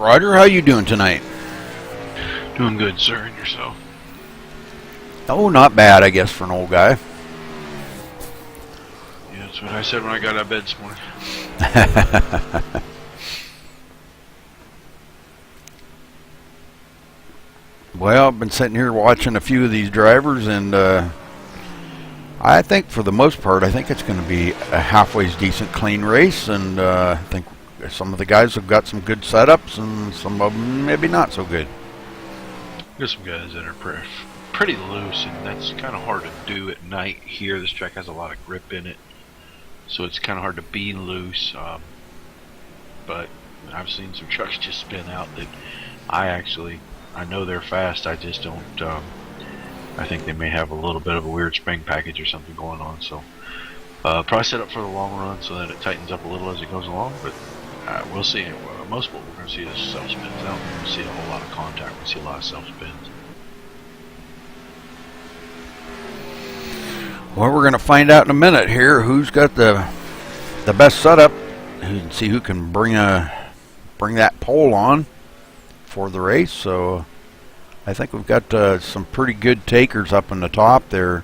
Roger, how you doing tonight? Doing good, sir, and yourself? Oh, not bad, I guess, for an old guy. Yeah, that's what I said when I got out of bed this morning. Well, I've been sitting here watching a few of these drivers, and I think for the most part, I think it's going to be a halfway decent, clean race, and I think some of the guys have got some good setups, and some of them maybe not so good. There's some guys that are pretty loose, and that's kind of hard to do at night here. This track has a lot of grip in it, so it's kind of hard to be loose. But I've seen some trucks just spin out that I know they're fast. I just don't. I think they may have a little bit of a weird spring package or something going on. So probably set up for the long run so that it tightens up a little as it goes along. But we'll see. Most of what we're going to see is self spins. I don't think we'll see a whole lot of contact. We'll see a lot of self spins. Well, we're going to find out in a minute here who's got the best setup. And see who can bring that pole on for the race. So I think we've got some pretty good takers up in the top there.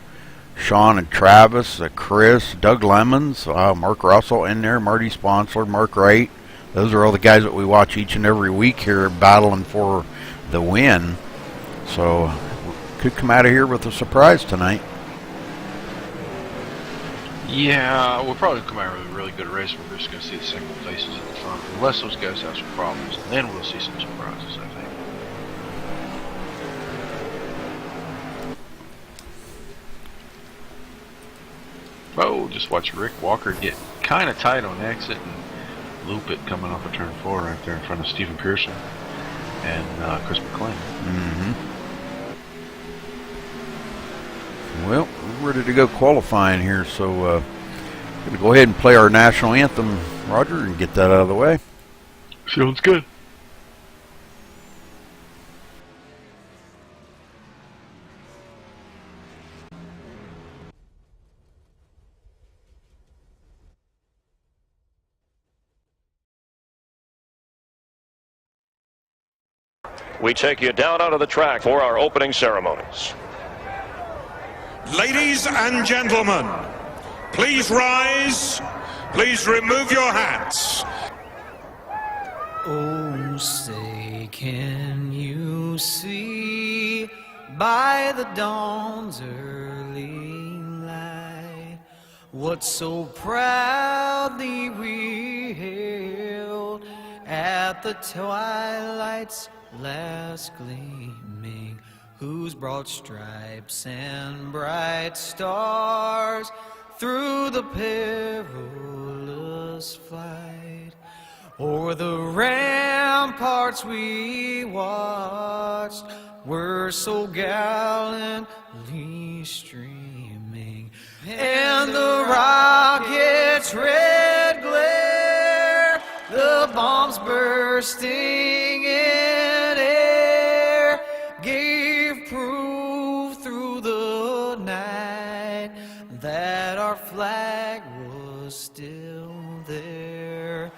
Sean and Travis, Chris, Doug Lemons, Mark Russell in there, Marty Sponsler, Mark Wright. Those are all the guys that we watch each and every week here battling for the win. So could come out of here with a surprise tonight. Yeah, we'll probably come out with a really good race. We're just going to see the single places at the front, unless those guys have some problems, and then we'll see some surprises, I think. Oh, just watch Rick Walker get kind of tight on exit and loop it coming off of turn 4 right there in front of Stephen Pearson and Chris McLean. Well, we're ready to go qualifying here, so we're going to go ahead and play our national anthem, Roger, and get that out of the way. Sounds good. We take you down onto the track for our opening ceremonies. Ladies and gentlemen, please rise. Please remove your hats. Oh, say, can you see by the dawn's early light what so proudly we hailed at the twilight's last gleaming, whose broad stripes and bright stars through the perilous fight o'er the ramparts we watched were so gallantly streaming, and the rocket's red glare, the bombs bursting in air, gave proof through the night that our flag was still there.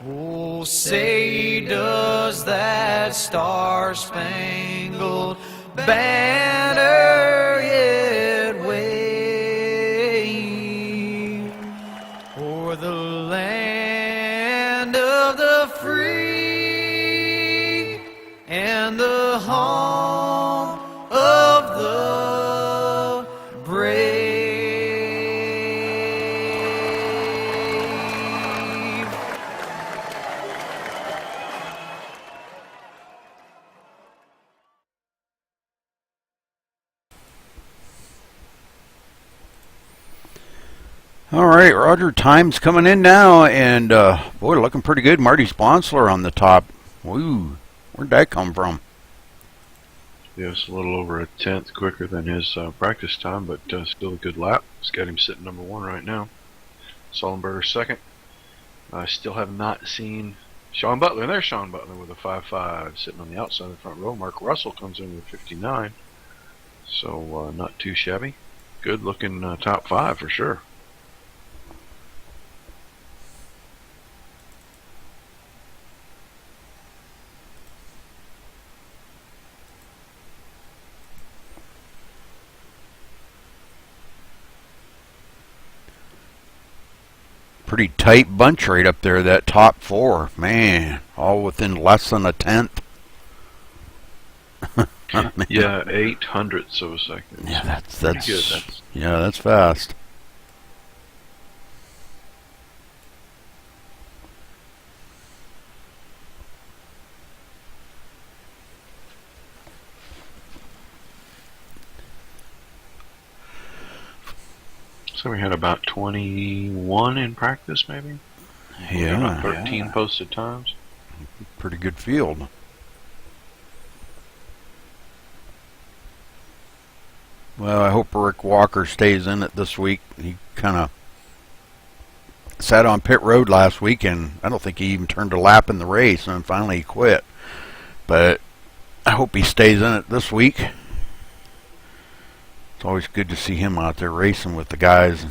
Oh, say, does that star-spangled banner yet wave o'er the land of the free and the home of the brave? All right, Roger, time's coming in now, and boy, looking pretty good. Marty Sponsler on the top. Woo, where'd that come from? Yeah, it's a little over a tenth quicker than his practice time, but still a good lap. It's got him sitting number 1 right now. Sullenberger second. I still have not seen Sean Butler. And there's Sean Butler with a 5.5 sitting on the outside of the front row. Mark Russell comes in with 59. So not too shabby. Good looking top 5 for sure. Pretty tight bunch right up there, that top four. Man, all within less than a tenth. Yeah, 800ths of a second. Yeah, that's pretty good. Yeah, that's fast. So we had about 21 in practice, maybe? Yeah. About 13 posted times. Pretty good field. Well, I hope Rick Walker stays in it this week. He kind of sat on pit road last week, and I don't think he even turned a lap in the race, and finally he quit. But I hope he stays in it this week. It's always good to see him out there racing with the guys.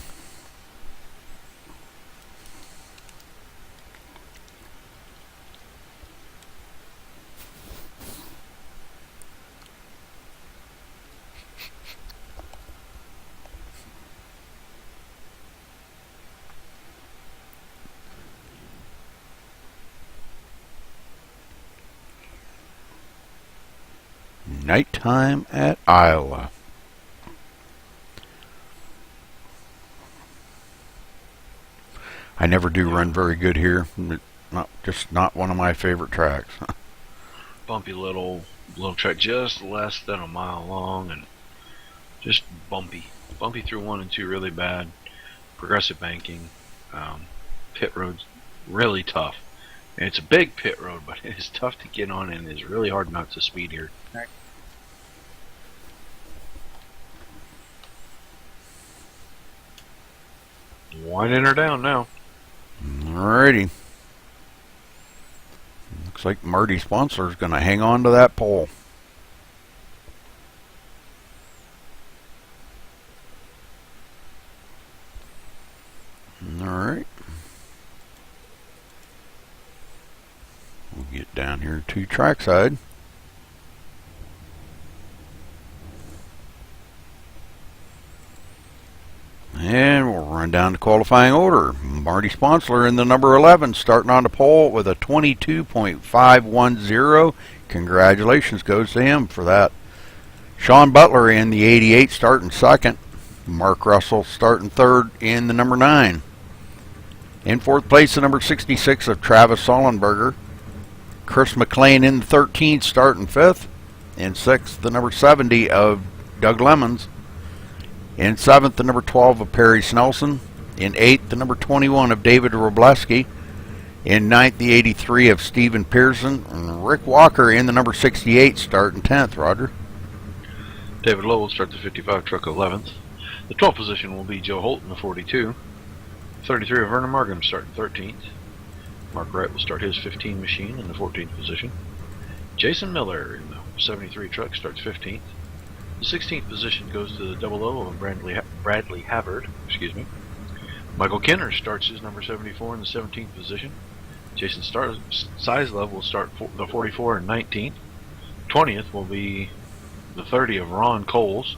Nighttime at Iowa. I never do run very good here. Not one of my favorite tracks. Bumpy little track, just less than a mile long, and just bumpy through 1 and 2 really bad. Progressive banking, pit road's really tough. And it's a big pit road, but it is tough to get on, and it's really hard not to speed here. Winding her down now. Alrighty. Looks like Marty Sponsler's going to hang on to that pole. Alright. We'll get down here to trackside. And we'll run down to qualifying order. Marty Sponsler in the number 11, starting on the pole with a 22.510. Congratulations goes to him for that. Sean Butler in the 88, starting second. Mark Russell starting third in the number 9. In fourth place, the number 66 of Travis Sollenberger. Chris McLean in the 13th, starting fifth. In sixth, the number 70 of Doug Lemons. In 7th, the number 12 of Perry Snelson. In 8th, the number 21 of David Robleski. In 9th, the 83 of Stephen Pearson. And Rick Walker in the number 68, starting 10th, Roger. David Lowe will start the 55 truck 11th. The 12th position will be Joe Holt in the 42. 33 of Vernon Markham starting 13th. Mark Wright will start his 15 machine in the 14th position. Jason Miller in the 73 truck starts 15th. The 16th position goes to the 00 of Bradley Havard. Michael Kenner starts his number 74 in the 17th position. Jason Sizelev will start the 44 and 19th. 20th will be the 30 of Ron Coles.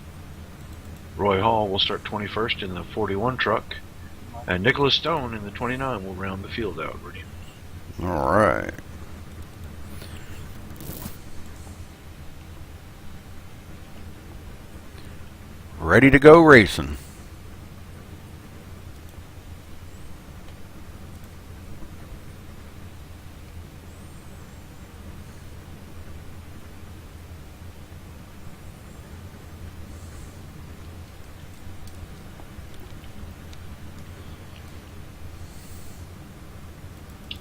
Roy Hall will start 21st in the 41 truck. And Nicholas Stone in the 29 will round the field out. All right. Ready to go racing.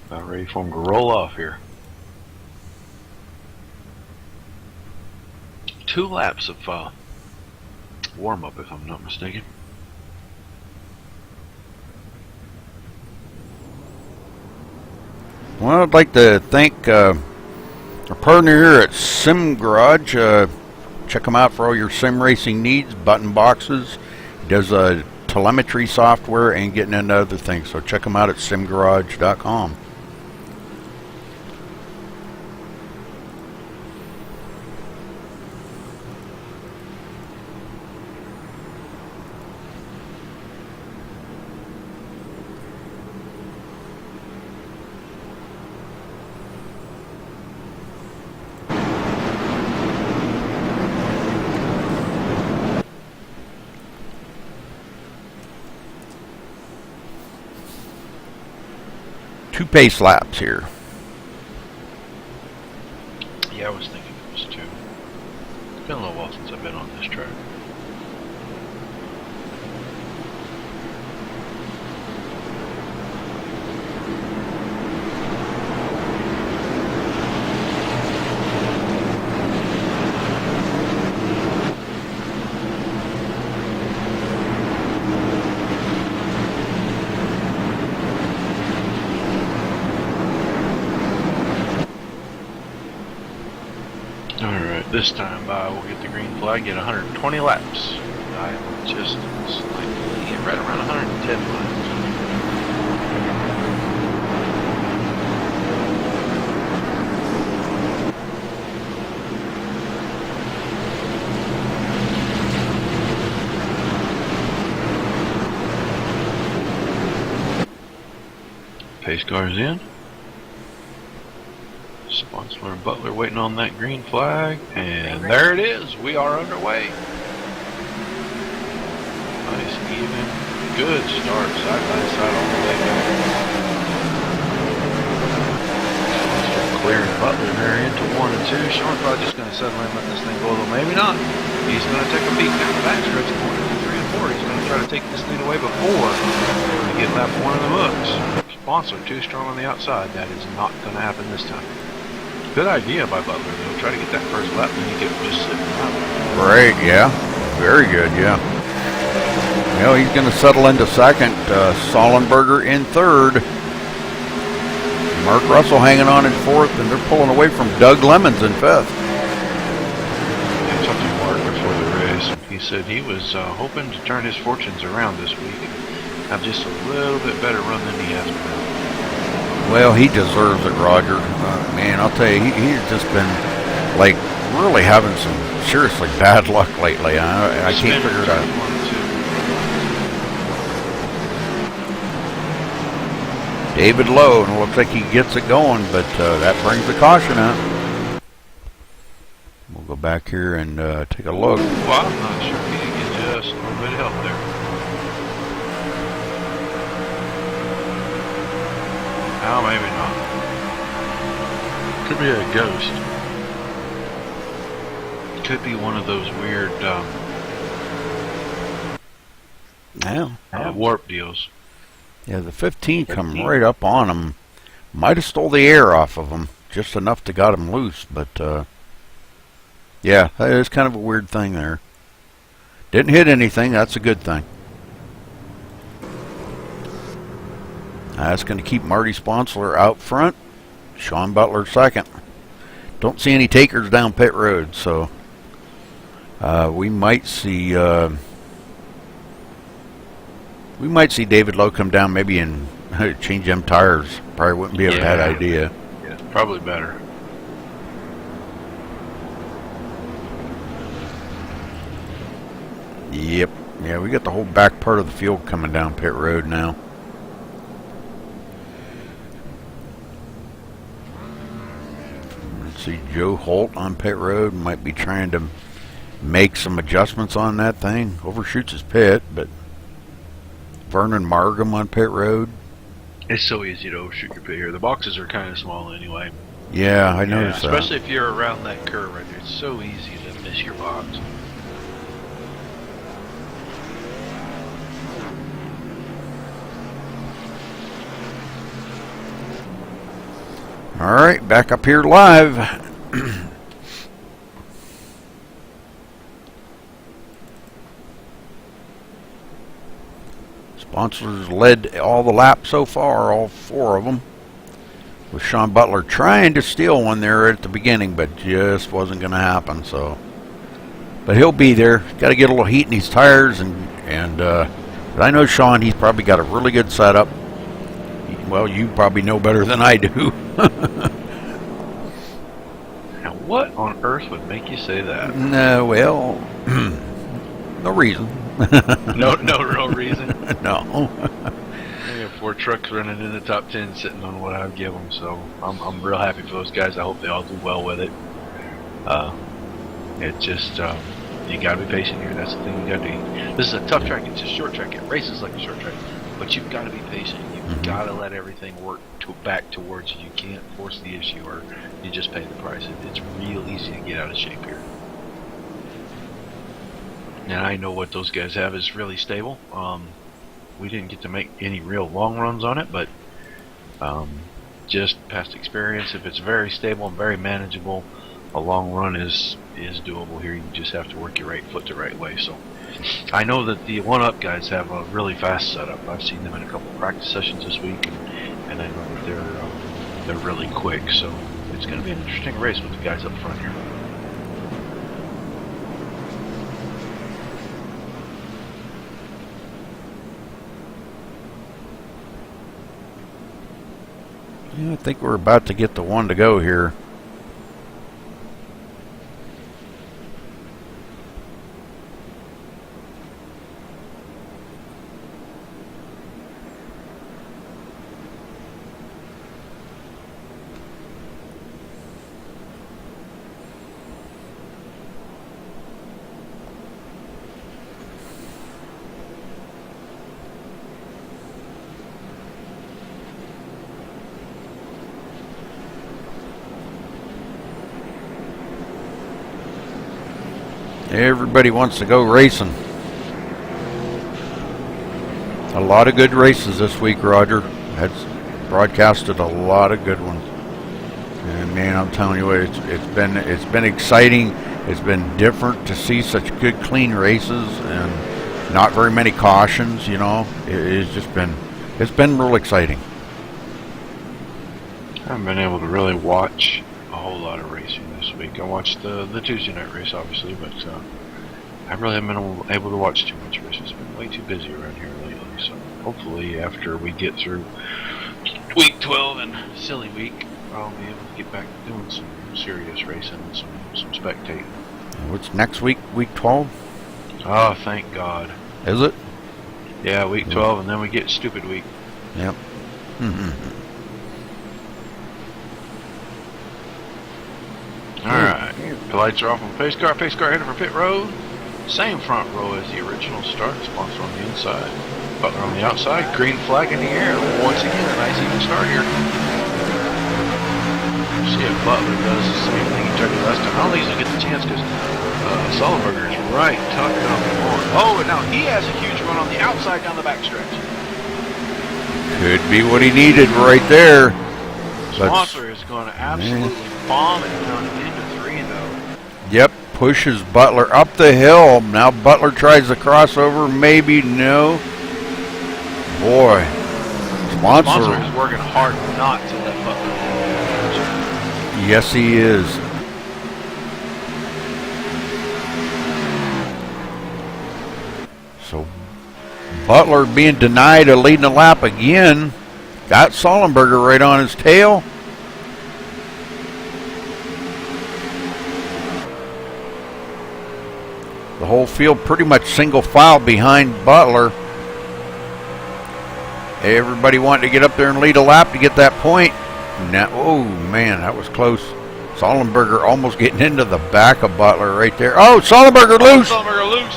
About ready for him to roll off here. 2 laps of warm-up, if I'm not mistaken. Well, I'd like to thank our partner here at Sim Garage. Check them out for all your sim racing needs, button boxes. He does telemetry software and getting into other things. So check them out at simgarage.com. 2 pace laps here. Yeah, I was thinking it was 2. It's been a little while since I've been on this track. Alright, this time we'll get the green flag, get 120 laps. I am just slightly right around 110 laps. Pace cars in. Sponsor and Butler waiting on that green flag, and there it is. We are underway. Nice, even, good start, side by side all the way back. Clearing Butler there into 1 and 2. Sean's probably just going to settle in, let this thing go, though maybe not. He's going to take a peek down the backstretch, going into 3 and 4. He's going to try to take this lead away before we get lap 1 in the books. Sponsor too strong on the outside. That is not going to happen this time. Good idea by Butler, though. Try to get that first lap, and you get just sitting out. Great, yeah. Very good, yeah. Well, he's going to settle into second. Sollenberger in third. Mark Russell hanging on in fourth, and they're pulling away from Doug Lemons in fifth. I talked to Mark before the race. He said he was hoping to turn his fortunes around this week and have just a little bit better run than he has been. Well, he deserves it, Roger. Man, I'll tell you, he's just been, like, really having some seriously bad luck lately. I can't figure it out. David Lowe, and it looks like he gets it going, but that brings the caution out. We'll go back here and take a look. Well, I'm not sure. He didn't get just a little bit of help there. Oh, maybe not. Could be a ghost. Could be one of those weird warp deals. Yeah, the 15 come right up on him. Might have stole the air off of him, just enough to got him loose, but yeah, that is kind of a weird thing there. Didn't hit anything, that's a good thing. That's going to keep Marty Sponsler out front. Sean Butler second. Don't see any takers down pit road, so we might see David Lowe come down maybe and change them tires. Probably wouldn't be a bad idea. Yeah, probably better. Yep. Yeah, we got the whole back part of the field coming down pit road now. See Joe Holt on pit road, might be trying to make some adjustments on that thing. Overshoots his pit, but Vernon Margam on pit road. It's so easy to overshoot your pit here. The boxes are kind of small anyway. Yeah, I noticed that. Especially if you're around that curve right there. It's so easy to miss your box. All right, back up here live. Sponsors led all the laps so far, all 4 of them. With Sean Butler trying to steal one there at the beginning, but just wasn't going to happen. So, but he'll be there. Got to get a little heat in these tires, and I know Sean. He's probably got a really good setup. Well, you probably know better than I do. Now, what on earth would make you say that? No, well, no reason. No real reason. No. I have 4 trucks running in the top 10, sitting on what I would give them. So I'm real happy for those guys. I hope they all do well with it. It's just you got to be patient here. That's the thing you got to do. This is a tough track. It's a short track. It races like a short track, but you've got to be patient. You You gotta let everything work back towards you. You can't force the issue, or you just pay the price. It's real easy to get out of shape here. And I know what those guys have is really stable. We didn't get to make any real long runs on it, but just past experience, if it's very stable and very manageable, a long run is doable here. You just have to work your right foot the right way. So I know that the one-up guys have a really fast setup. I've seen them in a couple of practice sessions this week, and I know that they're really quick. So it's going to be an interesting race with the guys up front here. Yeah, I think we're about to get the one to go here. Everybody wants to go racing. A lot of good races this week, Roger. That's broadcasted a lot of good ones. And man, I'm telling you what, it's been exciting. It's been different to see such good, clean races and not very many cautions. You know, it's been real exciting. I haven't been able to really watch a whole lot of racing this week. I watched the Tuesday night race, obviously, but I really haven't been able to watch too much race. It's been way too busy around here lately. So hopefully, after we get through week 12 and silly week, I'll be able to get back to doing some serious racing and some spectating. What's next week? Week 12? Oh, thank God. Is it? Yeah, week 12, and then we get stupid week. Yep. Alright, the lights are off on pace car. Pace car headed for pit road. Same front row as the original start. Sponsor on the inside. Butler on the outside. Green flag in the air. Once again, a nice even start here. See if Butler does the same thing he tried to do last time. I don't think he's going to get the chance because Sullenberger is right tucking up the horn. Oh, and now he has a huge run on the outside down the backstretch. Could be what he needed right there. Sponsor is going to absolutely bomb it down into 3-0. Yep, pushes Butler up the hill. Now Butler tries the crossover. Maybe no. Boy, Sponsor is working hard not to let Butler. Yes, he is. So Butler being denied a leading a lap again. Got Sullenberger right on his tail. The whole field pretty much single file behind Butler. Everybody wanted to get up there and lead a lap to get that point. Now, oh man, that was close. Sullenberger almost getting into the back of Butler right there. Oh, Sullenberger loose. Sullenberger loose.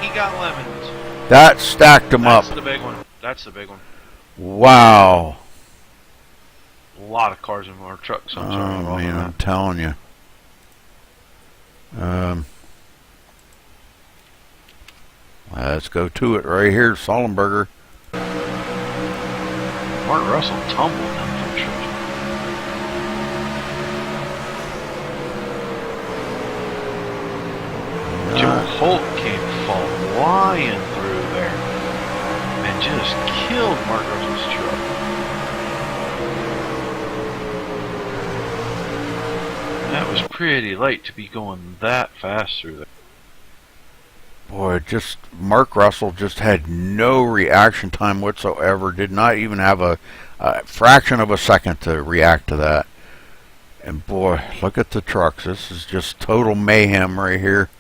He got lemons. That stacked him up. That's the big one. That's the big one. Wow. A lot of cars in our trucks. Oh man, I'm telling you. Let's go to it right here, Sullenberger. Mark Russell tumbled down the stretch. Joe Holt came flying through there and just killed Mark Russell's truck. That was pretty late to be going that fast through there. Boy, just Mark Russell just had no reaction time whatsoever. Did not even have a fraction of a second to react to that. And boy, look at the trucks. This is just total mayhem right here.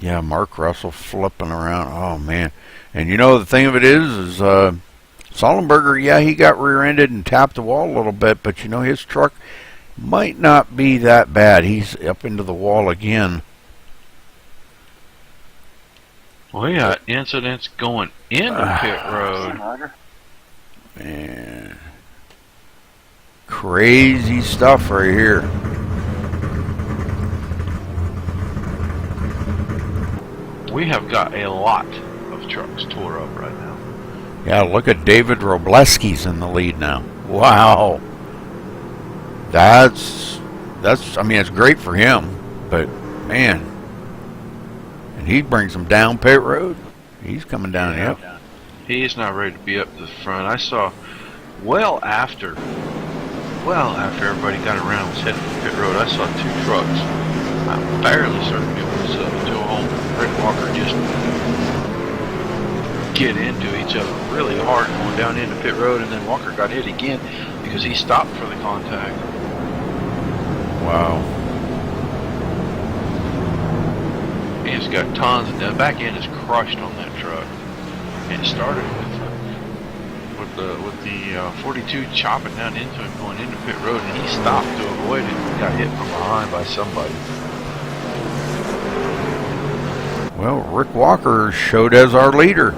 Yeah, Mark Russell flipping around. Oh man! And you know the thing of it is Sullenberger. Yeah, he got rear-ended and tapped the wall a little bit, but you know his truck might not be that bad. He's up into the wall again. We got incidents going into pit road. Man. Crazy stuff right here. We have got a lot of trucks tore up right now. Yeah, look at David Robleski's in the lead now. Wow. That's I mean, it's great for him, but man. And he brings them down pit road. He's coming down, yep. He's not ready to be up to the front. I saw well after everybody got around and was heading to pit road, I saw two trucks. I'm fairly certain it was Joe Holmes and Rick Walker just get into each other really hard going down into pit road, and then Walker got hit again because he stopped for the contact. Wow. He's got tons of, the back end is crushed on that truck. And it started with the 42 chopping down into him going into pit road, and he stopped to avoid it and got hit from behind by somebody. Well, Rick Walker showed as our leader.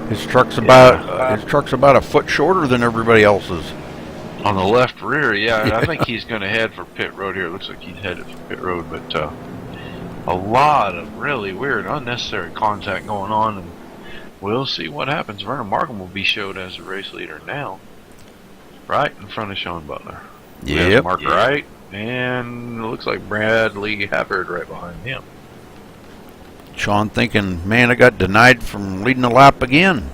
His truck's about a foot shorter than everybody else's. On the left rear, yeah. I think he's going to head for pit road here. It looks like he's headed for pit road, but a lot of really weird, unnecessary contact going on, and we'll see what happens. Vernon Markham will be showed as the race leader now, right in front of Sean Butler. Yep. Mark Wright, and it looks like Bradley Hafford right behind him. Sean thinking, man, I got denied from leading the lap again.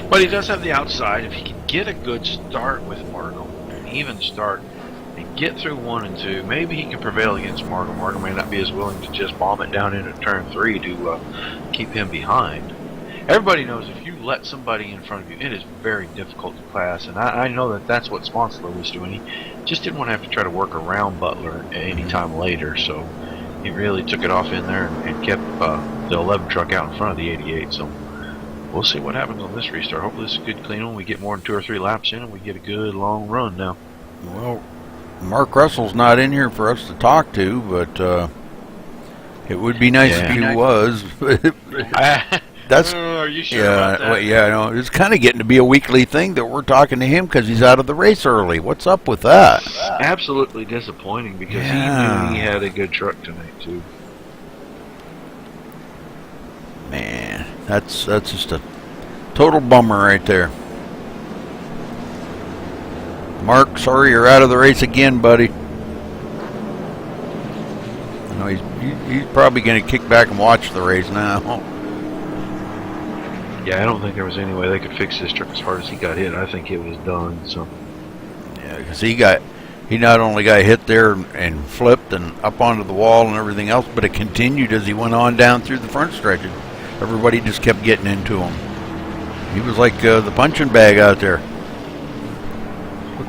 But he does have the outside. If he can get a good start with Markham, an even start, and get through 1 and 2, maybe he can prevail against Markham. Markham may not be as willing to just bomb it down into turn 3 to keep him behind. Everybody knows if you let somebody in front of you, it is very difficult to pass, and I know that that's what Sponsler was doing. He just didn't want to have to try to work around Butler any time later, so he really took it off in there and kept the 11 truck out in front of the 88. So we'll see what happens on this restart. Hopefully this is a good clean one. We get more than 2 or 3 laps in, and we get a good long run now. Well, Mark Russell's not in here for us to talk to, but it would be nice if he was. That's are you sure about that? Well, yeah, no, it's kind of getting to be a weekly thing that we're talking to him because he's out of the race early. What's up with that? Absolutely disappointing because he knew he had a good truck tonight too. Man, that's just a total bummer right there. Mark, sorry you're out of the race again, buddy. You know, he's probably going to kick back and watch the race now. Yeah, I don't think there was any way they could fix this truck as hard as he got hit. I think it was done. So yeah, because he not only got hit there and flipped and up onto the wall and everything else, but it continued as he went on down through the front stretch. Everybody just kept getting into him. He was like the punching bag out there.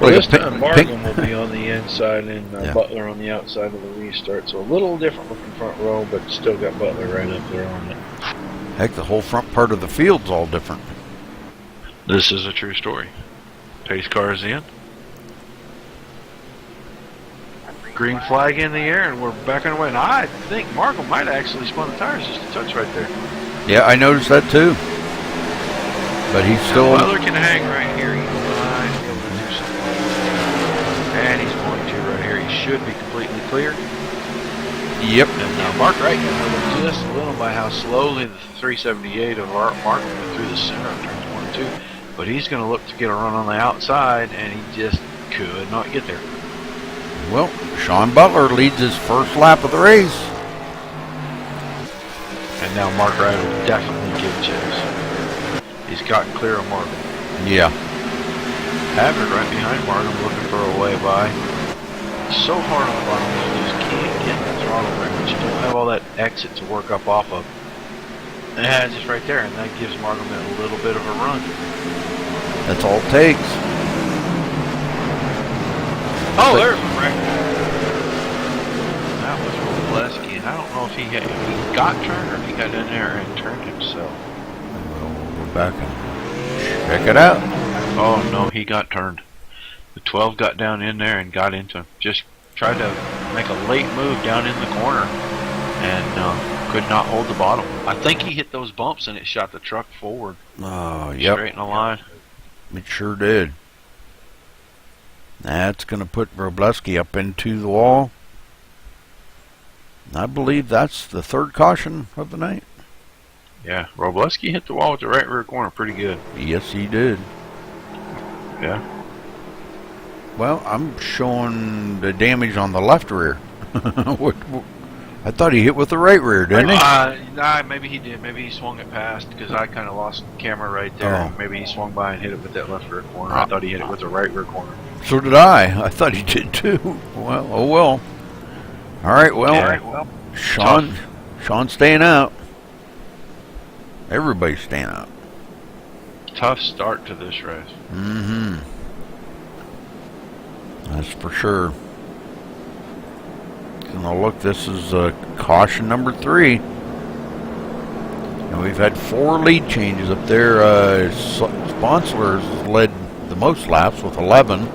well, this time Markham will be on the inside and Butler on the outside of the restart. So a little different looking front row, but still got Butler right up there on it. Heck, the whole front part of the field's all different. This is a true story. Pace car is in. Green flag in the air, and we're back on the way. And I think Markham might have actually spun the tires just a touch right there. Yeah, I noticed that too. But he's still... Butler can hang right here. He might be able to do something. And he's going to right here. He should be completely clear. Yep. And Mark Wright got over just a little by how slowly the 378 of Markham went through the center of turns 1 and 2. But he's going to look to get a run on the outside, and he just could not get there. Well, Sean Butler leads his first lap of the race. And now Mark Wright will definitely give chase. He's gotten clear of Markham. Yeah. Hafford right behind Markham looking for a way by. So hard on the bottom, you just can't get the throttle right, but you don't have all that exit to work up off of. Yeah, just right there, and that gives Markham a little bit of a run. That's all it takes. Oh, there's a wreck. That was Robleski, and I don't know if he got turned or if he got in there and turned himself. Well, we'll go back and check it out. Oh no, he got turned. The 12 got down in there and got into, just tried to make a late move down in the corner and could not hold the bottom. I think he hit those bumps and it shot the truck forward. Oh, yep. Straight in the line. It sure did. That's going to put Robleski up into the wall. I believe that's the third caution of the night. Yeah, Robleski hit the wall with the right rear corner pretty good. Yes, he did. Yeah. Well, I'm showing the damage on the left rear. I thought he hit with the right rear, didn't he? Nah, maybe he did. Maybe he swung it past because I kind of lost camera right there. Oh. Maybe he swung by and hit it with that left rear corner. I thought he hit it with the right rear corner. So did I. I thought he did too. Well, oh well. All right, well, Sean's staying out. Everybody's staying out. Tough start to this race. Mm-hmm. That's for sure. Gonna look, this is caution number 3. And we've had 4 lead changes up there. Sponsler has led the most laps with 11.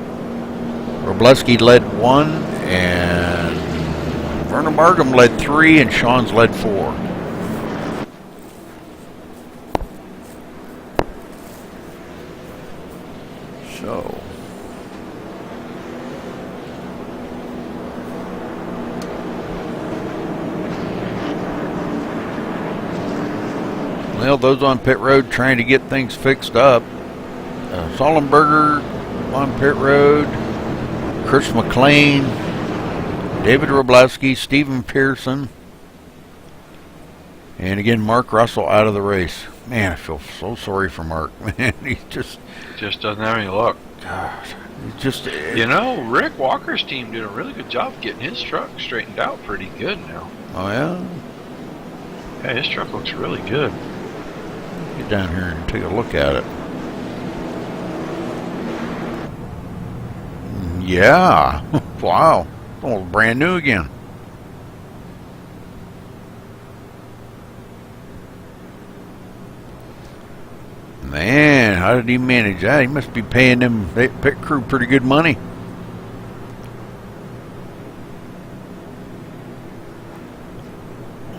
Robleski led 1, and Vernon Markham led 3, and Sean's led 4. So, well, those on pit road trying to get things fixed up. Sollenberger on pit road, Chris McLean, David Robleski, Stephen Pearson, and again Mark Russell out of the race. Man, I feel so sorry for Mark. Man, he just doesn't have any luck. God, he just Rick Walker's team did a really good job getting his truck straightened out pretty good now. Oh yeah. Yeah, his truck looks really good. Get down here and take a look at it. Yeah. Wow. Oh, brand new again. Man, how did he manage that? He must be paying them pit crew pretty good money.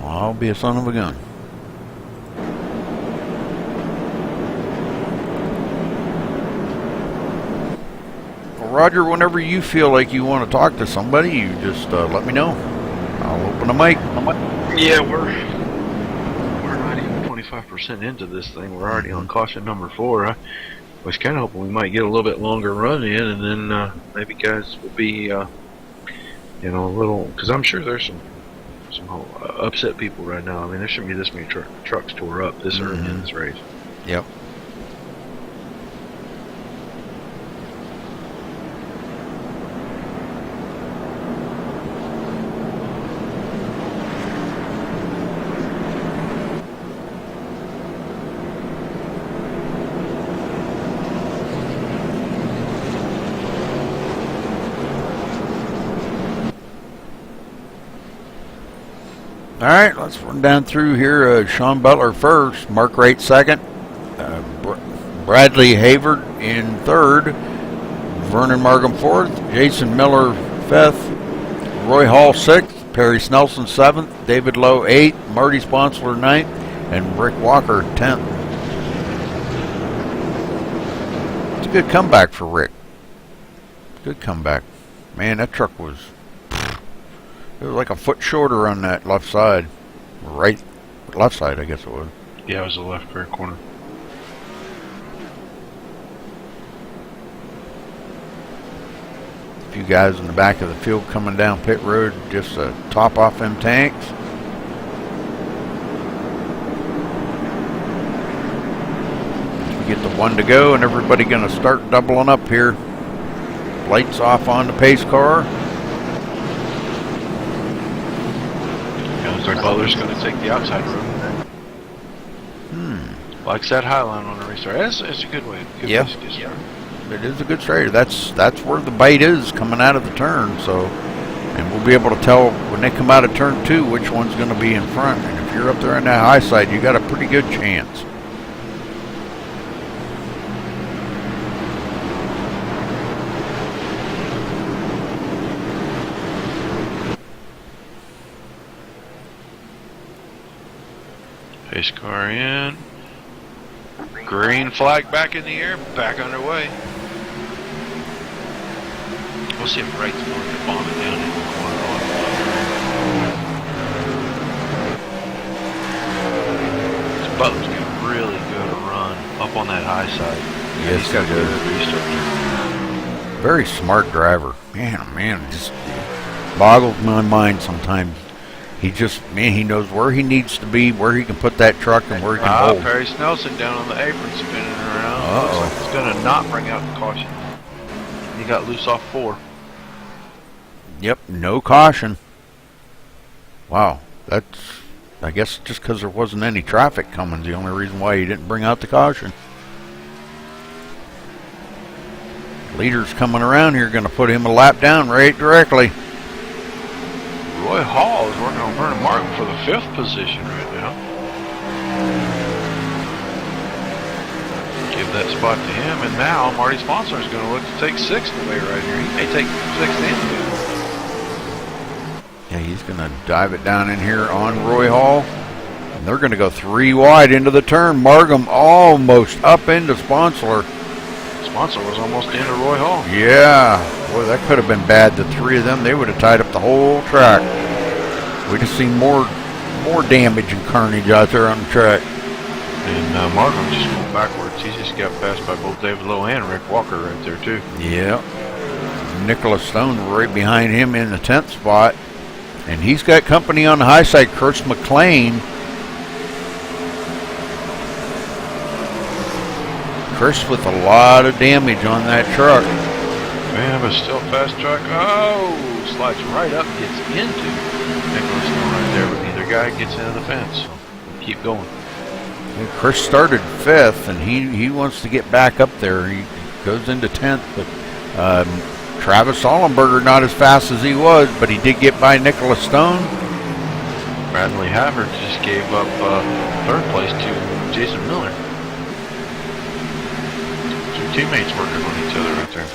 I'll be a son of a gun. Roger, whenever you feel like you want to talk to somebody, you just let me know. I'll open the mic. Yeah, we're not even 25% into this thing. We're already on caution number 4. I was kind of hoping we might get a little bit longer run in, and then maybe guys will be, a little, because I'm sure there's some upset people right now. I mean, there shouldn't be this many trucks tore up this early in this race. Yep. All right, let's run down through here. Sean Butler first, Mark Wright second, Bradley Havard in third, Vernon Markham fourth, Jason Miller fifth, Roy Hall sixth, Perry Snelson seventh, David Lowe eighth, Marty Sponsler ninth, and Rick Walker 10th. It's a good comeback for Rick. Good comeback. Man, that truck was... It was like a foot shorter on that left side. Left side, I guess it was. Yeah, it was the left rear corner. A few guys in the back of the field coming down pit road just to top off them tanks. We get the 1 to go, and everybody going to start doubling up here. Lights off on the pace car. Butler's going to take the outside road. Likes that high line on the restart. It's a good way. Yeah. It is a good straighter. That's where the bite is coming out of the turn. So, and we'll be able to tell when they come out of turn 2 which one's going to be in front. And if you're up there on that high side, you got a pretty good chance. Pace car in. Green flag back in the air, back underway. We'll see if Wright's going to bomb it down in the corner. This Butler's got a really good run up on that high side. Yes, he's got he good does. restart. Very smart driver. Man, oh man, it just boggles my mind sometimes. He just, man, he knows where he needs to be, where he can put that truck, and where he can hold. Perry Snelson down on the apron spinning around. Uh-oh. Looks like it's going to not bring out the caution. He got loose off 4. Yep, no caution. Wow, that's, I guess just because there wasn't any traffic coming is the only reason why he didn't bring out the caution. Leader's coming around here, going to put him a lap down right directly. Roy Hall is working on Vernon Martin for the 5th position right now. Give that spot to him, and now Marty Sponsor is going to look to take 6th away right here. He may take 6th and 5th. Yeah, he's going to dive it down in here on Roy Hall. And they're going to go 3 wide into the turn. Margam almost up into Sponsor. Sponsor was almost into Roy Hall. Yeah, boy, that could have been bad. The 3 of them, they would have tied up the whole track. We'd have seen more damage and carnage out there on the track. And Markham just going backwards. He just got passed by both David Lowe and Rick Walker right there too. Yeah. Nicholas Stone right behind him in the 10th spot. And he's got company on the high side, Chris McLean. Chris with a lot of damage on that truck. Man, but still fast truck. Oh, slides right up, gets into Nicholas Stone right there, but neither guy gets into the fence. So we'll keep going. And Chris started 5th, and he wants to get back up there. He goes into 10th, but Travis Ollenberger not as fast as he was, but he did get by Nicholas Stone. Bradley Havard just gave up 3rd place to Jason Miller. 2 teammates working on each other right there.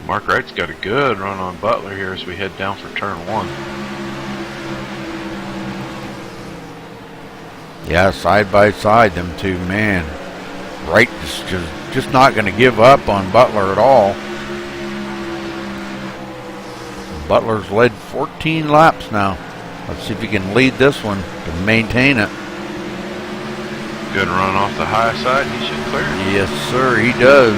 Mark Wright's got a good run on Butler here as we head down for turn 1. Yeah, side by side, them two, man. Wright is just not going to give up on Butler at all. Butler's led 14 laps now. Let's see if he can lead this one to maintain it. Good run off the high side. He should clear it. Yes, sir, he does.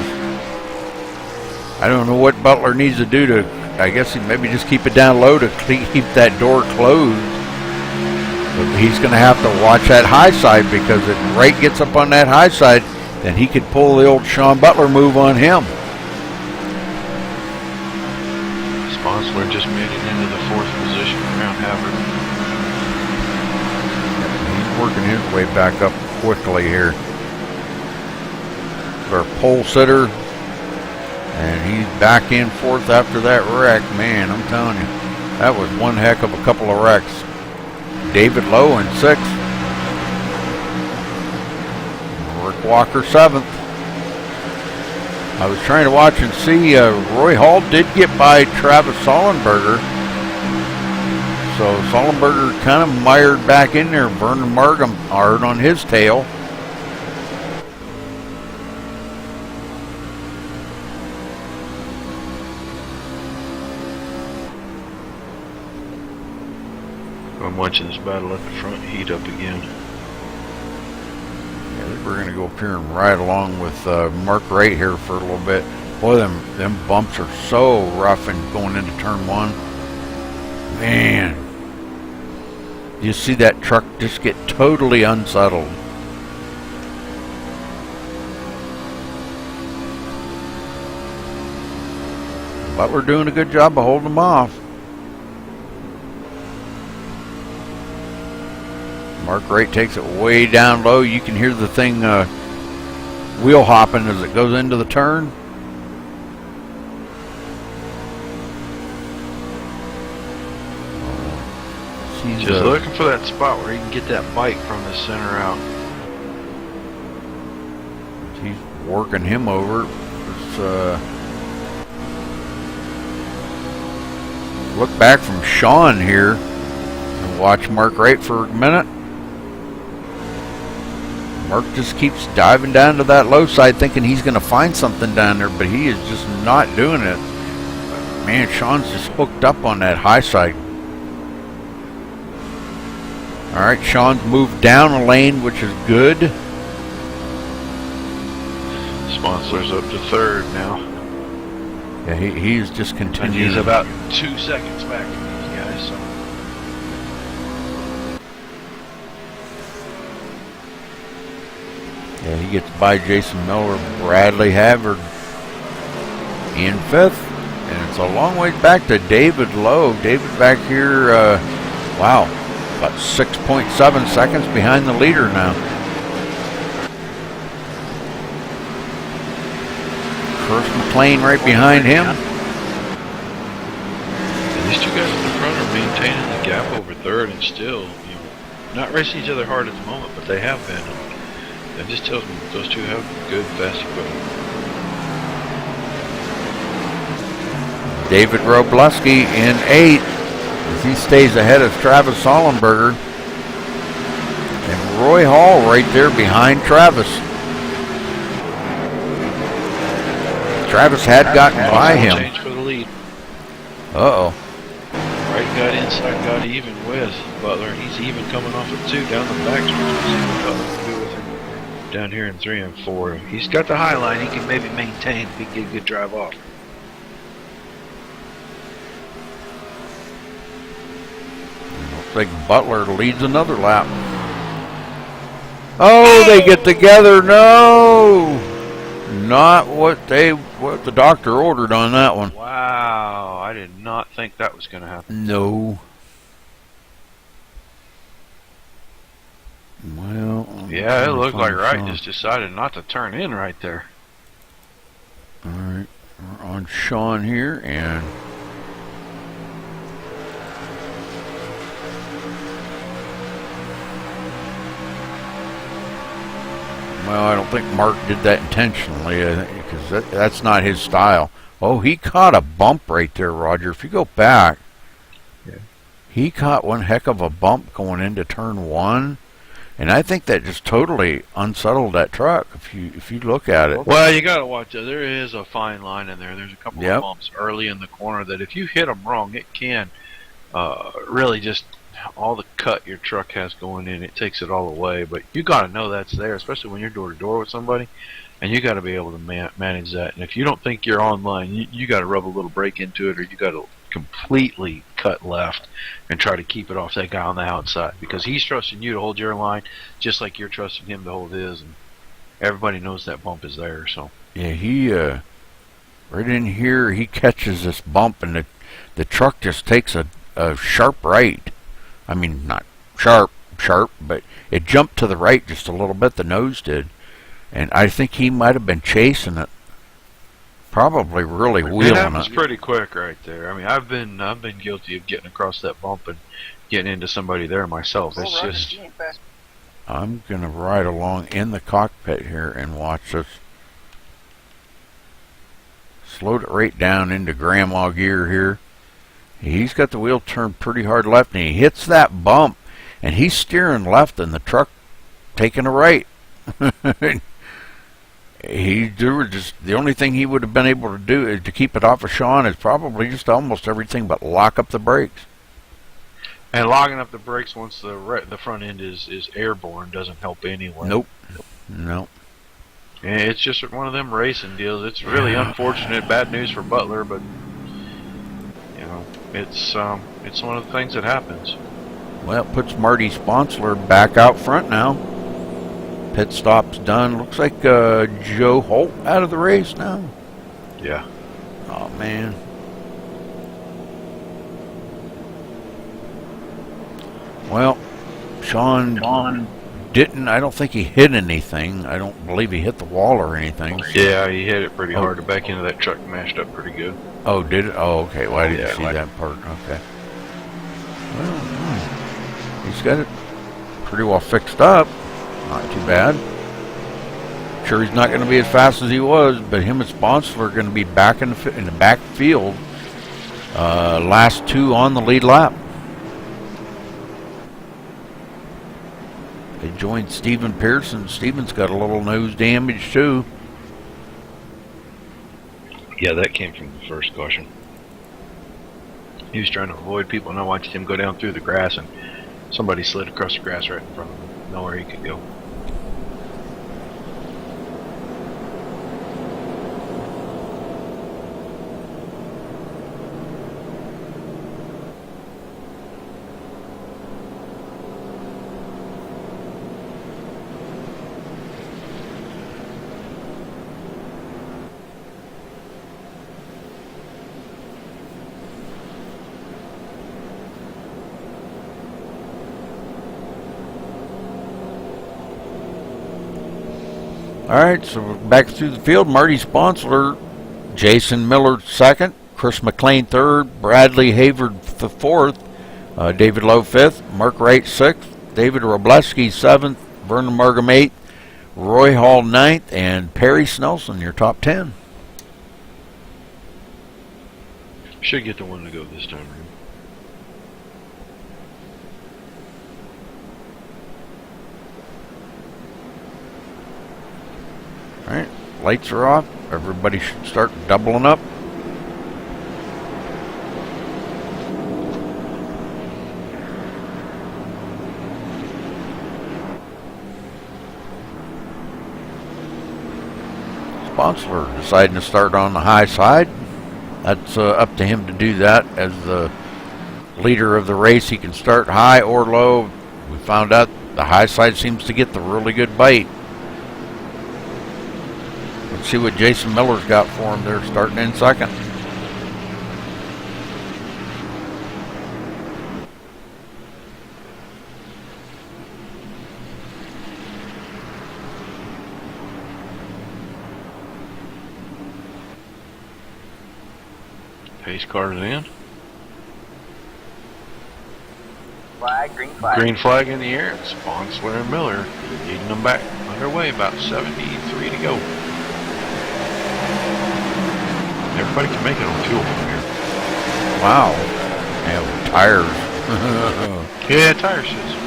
I don't know what Butler needs to do to, I guess he maybe just keep it down low to keep that door closed. But he's going to have to watch that high side, because if Wright gets up on that high side, then he could pull the old Sean Butler move on him. Sponsler just made it into the 4th position around Havard. He's working his way back up quickly here. Our pole sitter, and he's back in 4th after that wreck. Man, I'm telling you, that was one heck of a couple of wrecks. David Lowe in 6th. Rick Walker 7th. I was trying to watch and see, Roy Hall did get by Travis Sollenberger. So Sollenberger kind of mired back in there. Vernon Markham hard on his tail. I'm watching this battle at the front heat up again. Yeah, we're going to go up here and ride along with Mark Wright here for a little bit. Boy, them bumps are so rough and going into turn 1. Man. You see that truck just get totally unsettled. Butler doing a good job of holding them off. Mark Wright takes it way down low. You can hear the thing wheel hopping as it goes into the turn. Just looking for that spot where he can get that bike from the center out. He's working him over. Look back from Sean here. Watch Mark Wright for a minute. Mark just keeps diving down to that low side thinking he's going to find something down there, but he is just not doing it. Man, Sean's just hooked up on that high side. Alright, Sean's moved down a lane, which is good. Sponsler's up to third now. Yeah, he's just And continuing. he's about 2 seconds back from these guys. So. Yeah, he gets by Jason Miller, Bradley Havard in fifth. And it's a long way back to David Lowe. David back here, wow, about 6.7 seconds behind the leader now. Chris McLean right behind him. And these two guys in the front are maintaining the gap over third and still, not racing each other hard at the moment, but they have been. That just tells me those two have good, fast equipment. David Robleski in 8th as he stays ahead of Travis Sollenberger. And Roy Hall right there behind Travis. Travis had gotten by him. Change for the lead. Uh-oh. Wright got inside, got even with Butler. He's even coming off of 2 down the back stretch. We'll see what Butler can do with him down here in 3 and 4. He's got the high line. He can maybe maintain if he can get a good drive off. Looks like Butler leads another lap. Oh, they get together. No! Not what the doctor ordered on that one. Wow, I did not think that was going to happen. No. Well, Yeah, it looked like Wright just decided not to turn in right there. Alright, we're on Sean here, and well, I don't think Mark did that intentionally, because that's not his style. Oh, he caught a bump right there, Roger. If you go back, yeah. He caught one heck of a bump going into turn 1. And I think that just totally unsettled that truck if you look at it. Well, you got to watch it. There is a fine line in there. There's a couple Yep. of bumps early in the corner that if you hit them wrong, it can really just all the cut your truck has going in. It takes it all away. But you got to know that's there, especially when you're door to door with somebody, and you got to be able to manage that. And if you don't think you're online, you got to rub a little brake into it, or you got to completely cut left and try to keep it off that guy on the outside, because he's trusting you to hold your line just like you're trusting him to hold his, and everybody knows that bump is there. So Yeah, he right in here he catches this bump, and the truck just takes a sharp right. I mean, not sharp, but it jumped to the right just a little bit, the nose did. And I think he might have been chasing it. Probably really it wheeling happens it. pretty quick right there. I mean, I've been guilty of getting across that bump and getting into somebody there myself. It's just I'm going to ride along in the cockpit here and watch this. Slowed it right down into grandma gear here. He's got the wheel turned pretty hard left, and he hits that bump, and he's steering left, and the truck taking a right. The only thing he would have been able to do is to keep it off of Sean is probably just almost everything but lock up the brakes. and logging up the brakes once the front end is airborne doesn't help anyway. Nope. And it's just one of them racing deals. It's really unfortunate, bad news for Butler, but you know, it's one of the things that happens. Well, it puts Marty Sponsler back out front now. Pit stop's done. Looks like Joe Holt out of the race now. Yeah. Oh, man. Well, Sean didn't. I don't think he hit anything. I don't believe he hit the wall or anything. Yeah, he hit it pretty hard. The back end of that truck mashed up pretty good. Oh, did it? Oh, okay. Well, I didn't see like that part. Okay. Well, he's got it pretty well fixed up. Not too bad. Sure, he's not going to be as fast as he was, but him and Sponsler are going to be back in the back field. Last two on the lead lap. They joined Stephen Pearson. Stephen's got a little nose damage too. Yeah, that came from the first caution. He was trying to avoid people, and I watched him go down through the grass, and somebody slid across the grass right in front of him. Nowhere he could go. All right, so we're back through the field. Marty Sponsler, Jason Miller second, Chris McLean third, Bradley Havard the fourth, David Lowe fifth, Mark Wright sixth, David Robleski seventh, Vernon Markham eighth, Roy Hall ninth, and Perry Snelson, your top 10. Should get the one to go this time, right? All right, lights are off. Everybody should start doubling up. Sponsler deciding to start on the high side. That's up to him to do that. As the leader of the race, he can start high or low. We found out the high side seems to get the really good bite. Let's see what Jason Miller's got for him there, starting in second. Pace cars in. Flag, green flag. Green flag in the air. Sponsler and Miller leading them back underway. About 73 to go. Everybody can make it on fuel from here. Wow. Yeah, with tires. Yeah, tire shits.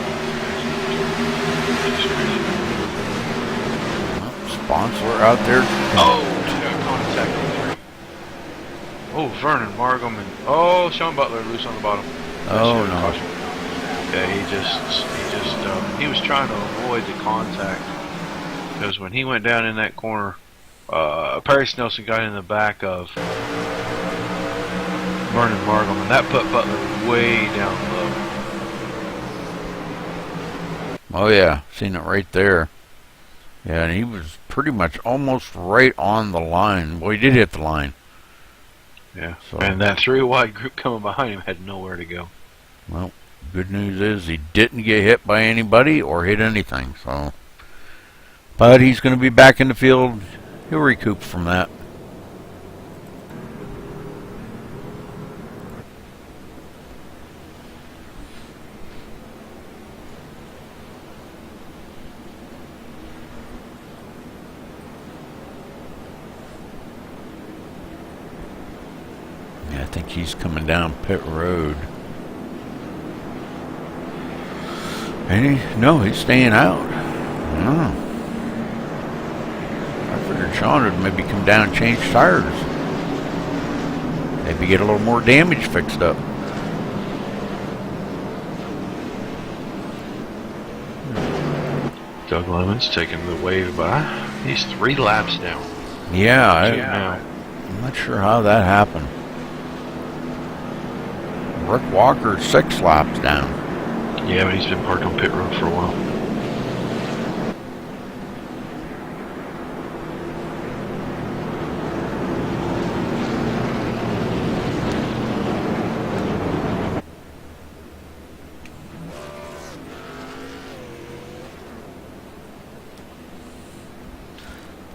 Sponsler out there. Oh, contact. Oh, Vernon Markham and Sean Butler loose on the bottom. Oh no. Caution. Yeah, he was trying to avoid the contact because when he went down in that corner, Perry Snelson got in the back of Vernon Markham, and that put Butler way down low. Oh yeah, seen it right there. Yeah, and he was pretty much almost right on the line. Well, he did hit the line. Yeah, So, and that three wide group coming behind him had nowhere to go. well, good news is he didn't get hit by anybody or hit anything. So, but he's going to be back in the field. He'll recoup from that. Yeah, I think he's coming down pit road. And no, he's staying out. Oh. I figured Sean would maybe come down and change tires. Maybe get a little more damage fixed up. Doug Lemon's taking the wave by. He's 3 laps down. Yeah, Now. I'm not sure how that happened. Rick Walker 6 laps down. Yeah, but he's been parked on pit road for a while.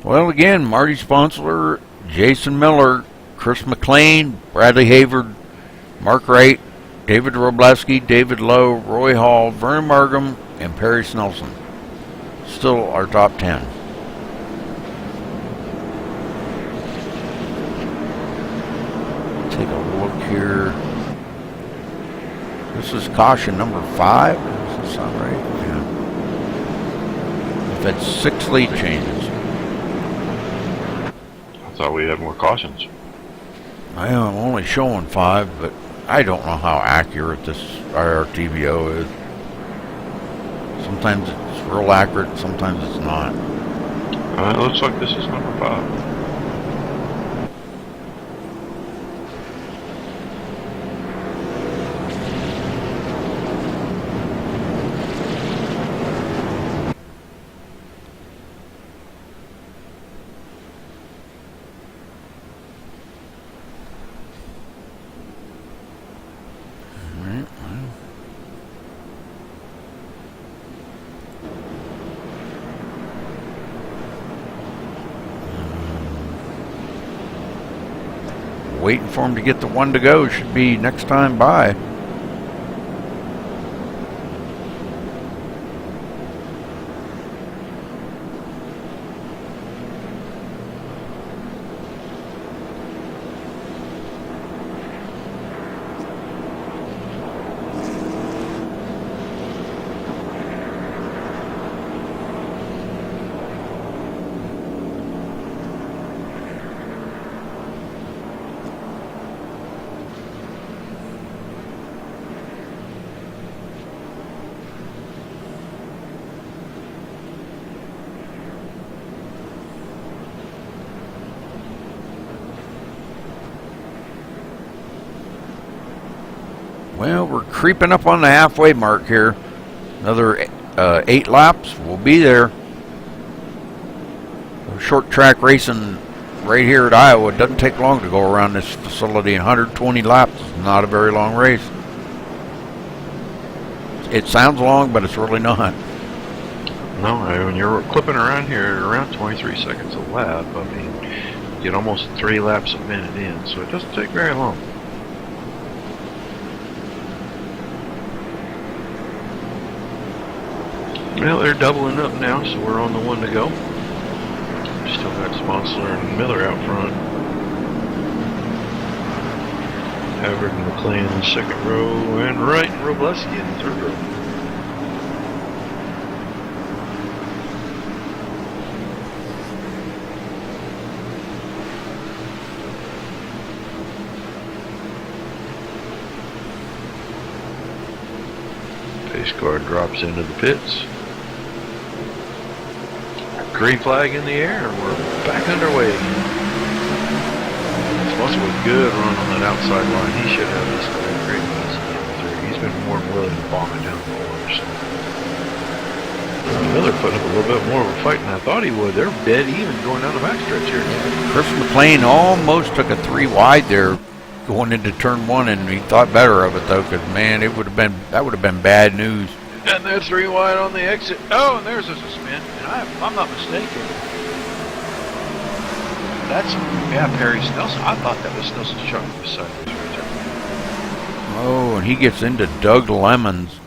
Well, again, Marty Sponsler, Jason Miller, Chris McLean, Bradley Havard, Mark Wright, David Robleski, David Lowe, Roy Hall, Vernon Markham, and Perry Snelson. Still our top 10. Take a look here. This is caution number 5. Does that sound right? Yeah. We've had 6 lead changes. I thought we had more cautions. I am only showing 5, but I don't know how accurate this IRTVO is. Sometimes it's real accurate, sometimes it's not. It looks like this is number 5. Waiting for him to get the 1 to go. Should be next time by. Well, we're creeping up on the halfway mark here. Another 8 laps, we'll be there. Short track racing right here at Iowa, it doesn't take long to go around this facility. 120 laps is not a very long race. It sounds long, but it's really not. No, when you're clipping around here at around 23 seconds a lap, I mean, you get almost 3 laps a minute in, so it doesn't take very long. Well, they're doubling up now, so we're on the 1 to go. Still got Sponsler and Miller out front. Havard and McLean in the 2nd row, and Wright and Robleski in the 3rd row. Pace car drops into the pits. Green flag in the air, and we're back underway again. Sponsor with a good run on that outside line. He should have this guy great easy getting through. He's been more than willing to bomb it down the course. Miller putting up a little bit more of a fight than I thought he would. They're dead even going down the backstretch here. Chris McLean almost took a 3 wide there going into turn 1, and he thought better of it though, because man, that would have been bad news. And they're 3 wide on the exit. Oh, and there's a spin. And if I'm not mistaken, that's, Perry Snelson. I thought that was Snelson's truck beside this right there. Oh, and he gets into Doug Lemons.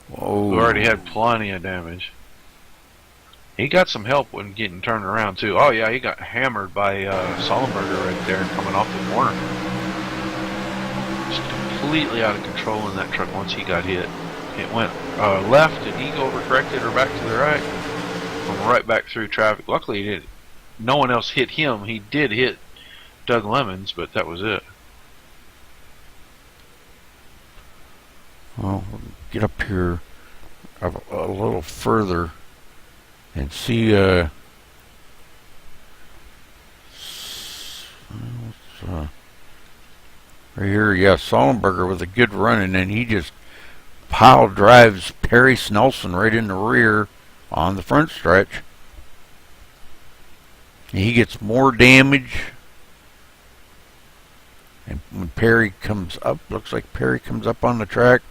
Whoa. Who already had plenty of damage. He got some help when getting turned around, too. Oh, yeah, he got hammered by Sollenberger right there coming off the corner. Just completely out of control in that truck once he got hit. It went left, and he overcorrected or back to the right. Went right back through traffic. Luckily, no one else hit him. He did hit Doug Lemons, but that was it. Well, we'll get up here a little further and see. Right here, yeah, Sollenberger with a good run, and then he just pile drives Perry Snelson right in the rear on the front stretch. He gets more damage, and when Perry comes up, looks like Perry comes up on the track.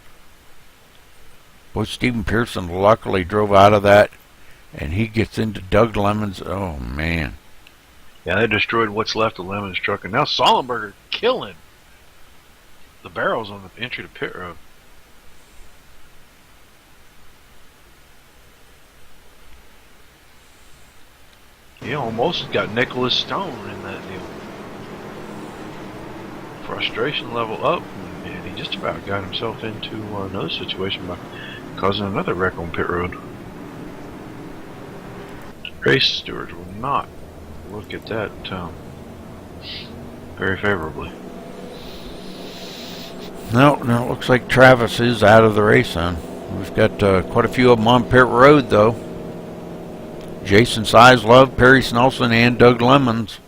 Boy, Stephen Pearson luckily drove out of that, and he gets into Doug Lemons. Oh man, yeah, they destroyed what's left of Lemons' truck, and now Sollenberger killing the barrels on the entry to pit road. He almost got Nicholas Stone in that deal. Frustration level up, and he just about got himself into another situation by causing another wreck on pit road. Race stewards will not look at that very favorably. No, it looks like Travis is out of the race then. We've got quite a few of them on pit road though. Jason Sizlove, Perry Snelson, and Doug Lemons.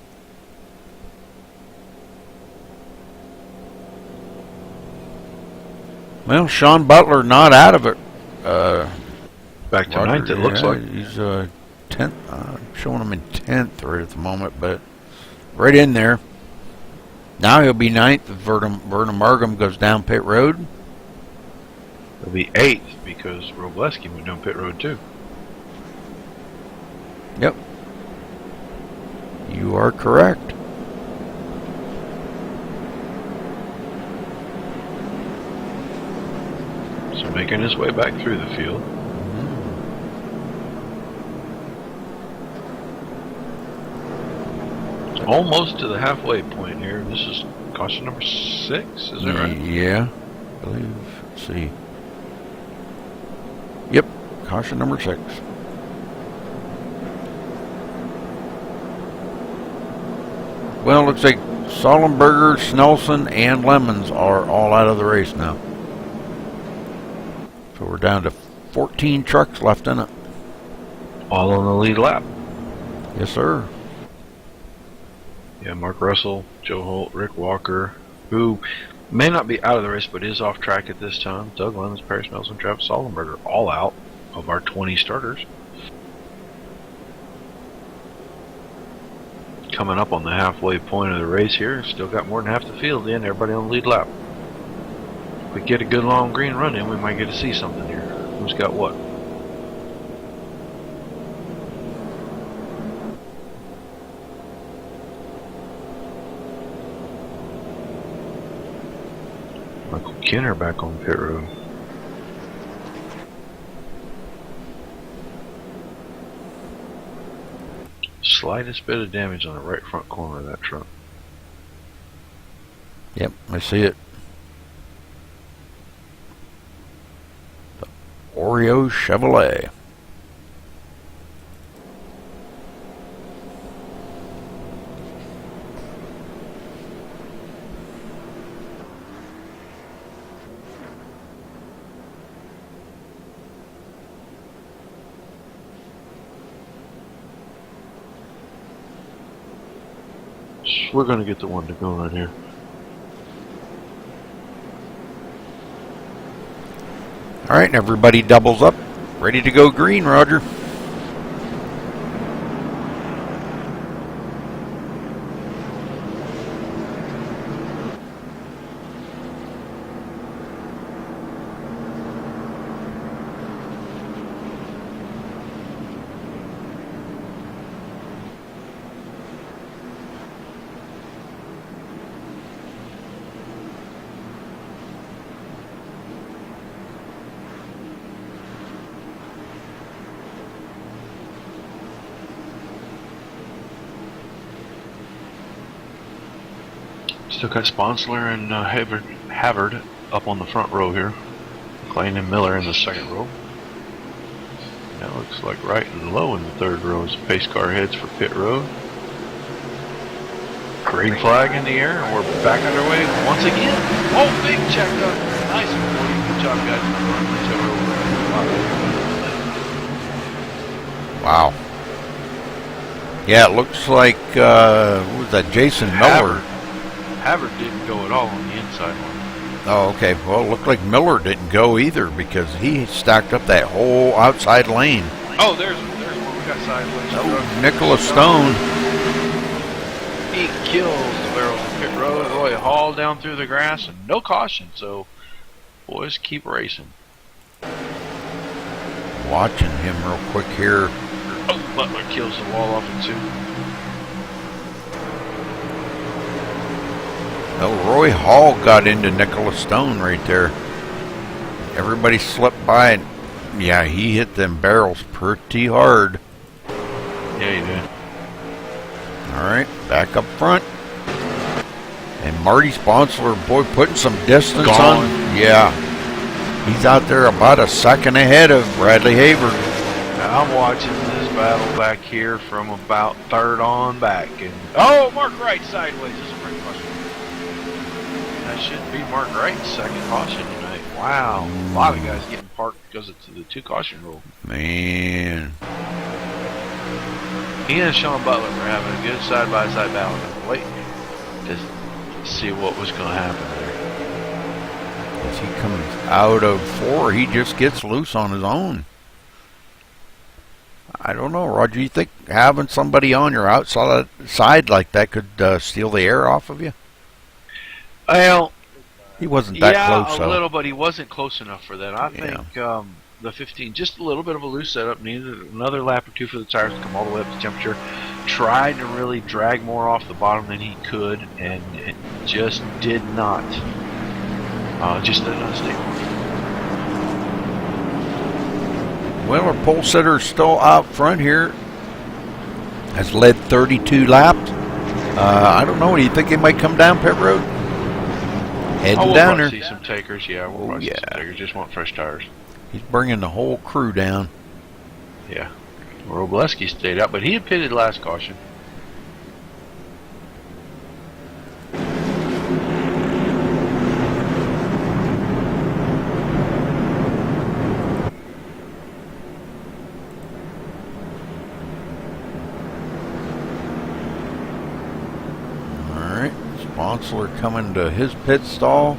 Well, Sean Butler not out of it. Back to Roger, ninth, it looks like. He's 10th. Showing him in 10th right at the moment, but right in there. Now he'll be 9th if Vernon Margam goes down pit road. He'll be 8th because Robleski went down pit road too. Yep. You are correct. So making his way back through the field. Almost to the halfway point here. This is caution number 6, is that right? Yeah, I believe. Let's see. Yep, caution number 6. Well, looks like Sollenberger, Snelson, and Lemons are all out of the race now. So we're down to 14 trucks left in it. All on the lead lap. Yes, sir. Yeah, Mark Russell, Joe Holt, Rick Walker, who may not be out of the race but is off track at this time. Doug Lemons, Perry Snelson, Travis Sollenberger, all out of our 20 starters. Coming up on the halfway point of the race here. Still got more than half the field in. Everybody on the lead lap. If we get a good long green run in, we might get to see something here. Who's got what? Michael Kenner back on pit road. Slightest bit of damage on the right front corner of that truck. Yep, I see it. The Oreo Chevrolet. We're going to get the one to go right here. All right, and everybody doubles up. Ready to go green, Roger. Still got Sponsler and Havard up on the front row here. McLean and Miller in the second row. That looks like right and low in the third row as pace car heads for pit road. Green flag in the air, and we're back underway once again. Oh, big check up. Nice one, Woody. Good job, guys. Wow. Yeah, it looks like, what was that, Jason Miller? Havard didn't go at all on the inside one. Oh, okay. Well, it looked like Miller didn't go either because he stacked up that whole outside lane. Oh, there's one. We got sideways. Oh, Nicholas Stone. He kills the barrels of pit road. Roy Hall down through the grass and no caution. So, boys, keep racing. Watching him real quick here. Oh, Butler kills the wall off it too. Oh, Roy Hall got into Nicholas Stone right there. Everybody slipped by and yeah, he hit them barrels pretty hard. Yeah, he did. Alright, back up front. And Marty Sponsler, boy, putting some distance on. Yeah. He's out there about a second ahead of Bradley Haver. Now I'm watching this battle back here from about third on back. And oh, Mark Wright sideways. This is a great caution. That should be Mark Wright's second caution tonight. Wow. A lot of guys getting parked because of the 2 caution rule. Man. He and Sean Butler were having a good side-by-side battle. I was waiting to see what was going to happen there. As he comes out of 4, he just gets loose on his own. I don't know, Roger. You think having somebody on your outside side like that could steal the air off of you? Well, he wasn't that close. Yeah, a little, but he wasn't close enough for that. I think the 15, just a little bit of a loose setup, needed another lap or 2 for the tires to come all the way up to temperature. Tried to really drag more off the bottom than he could, and it just did not. Just did not stay. Well, our pole sitter's still out front here. Has led 32 laps. I don't know. Do you think he might come down pit road? Heading we'll down probably there. see some takers. Yeah, we'll probably see some takers. Just want fresh tires. He's bringing the whole crew down. Yeah. Robleski stayed out, but he had pitted last caution. Sponsler coming to his pit stall.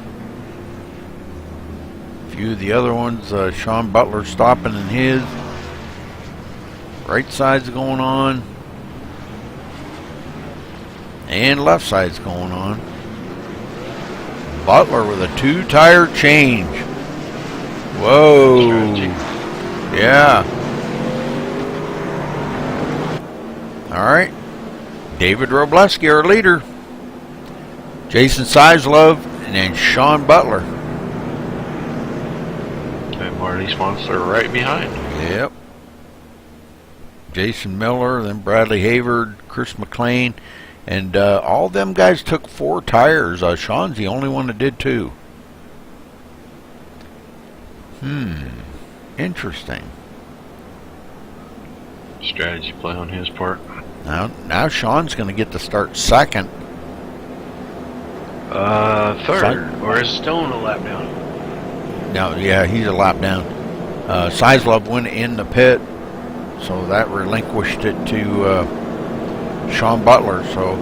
A few of the other ones, Sean Butler stopping in his. Right side's going on. And left side's going on. Butler with a 2-tire change. Whoa. Strategy. Yeah. Alright. David Robleski, our leader. Jason Sizlove, and then Sean Butler. And Marty Sponsor right behind. Yep. Jason Miller, then Bradley Havard, Chris McLean, and all them guys took 4 tires. Sean's the only one that did 2. Interesting. Strategy play on his part. Now Sean's going to get to start second. Third, or is Stone a lap down? No, yeah, he's a lap down. Sizlove went in the pit, so that relinquished it to Sean Butler. So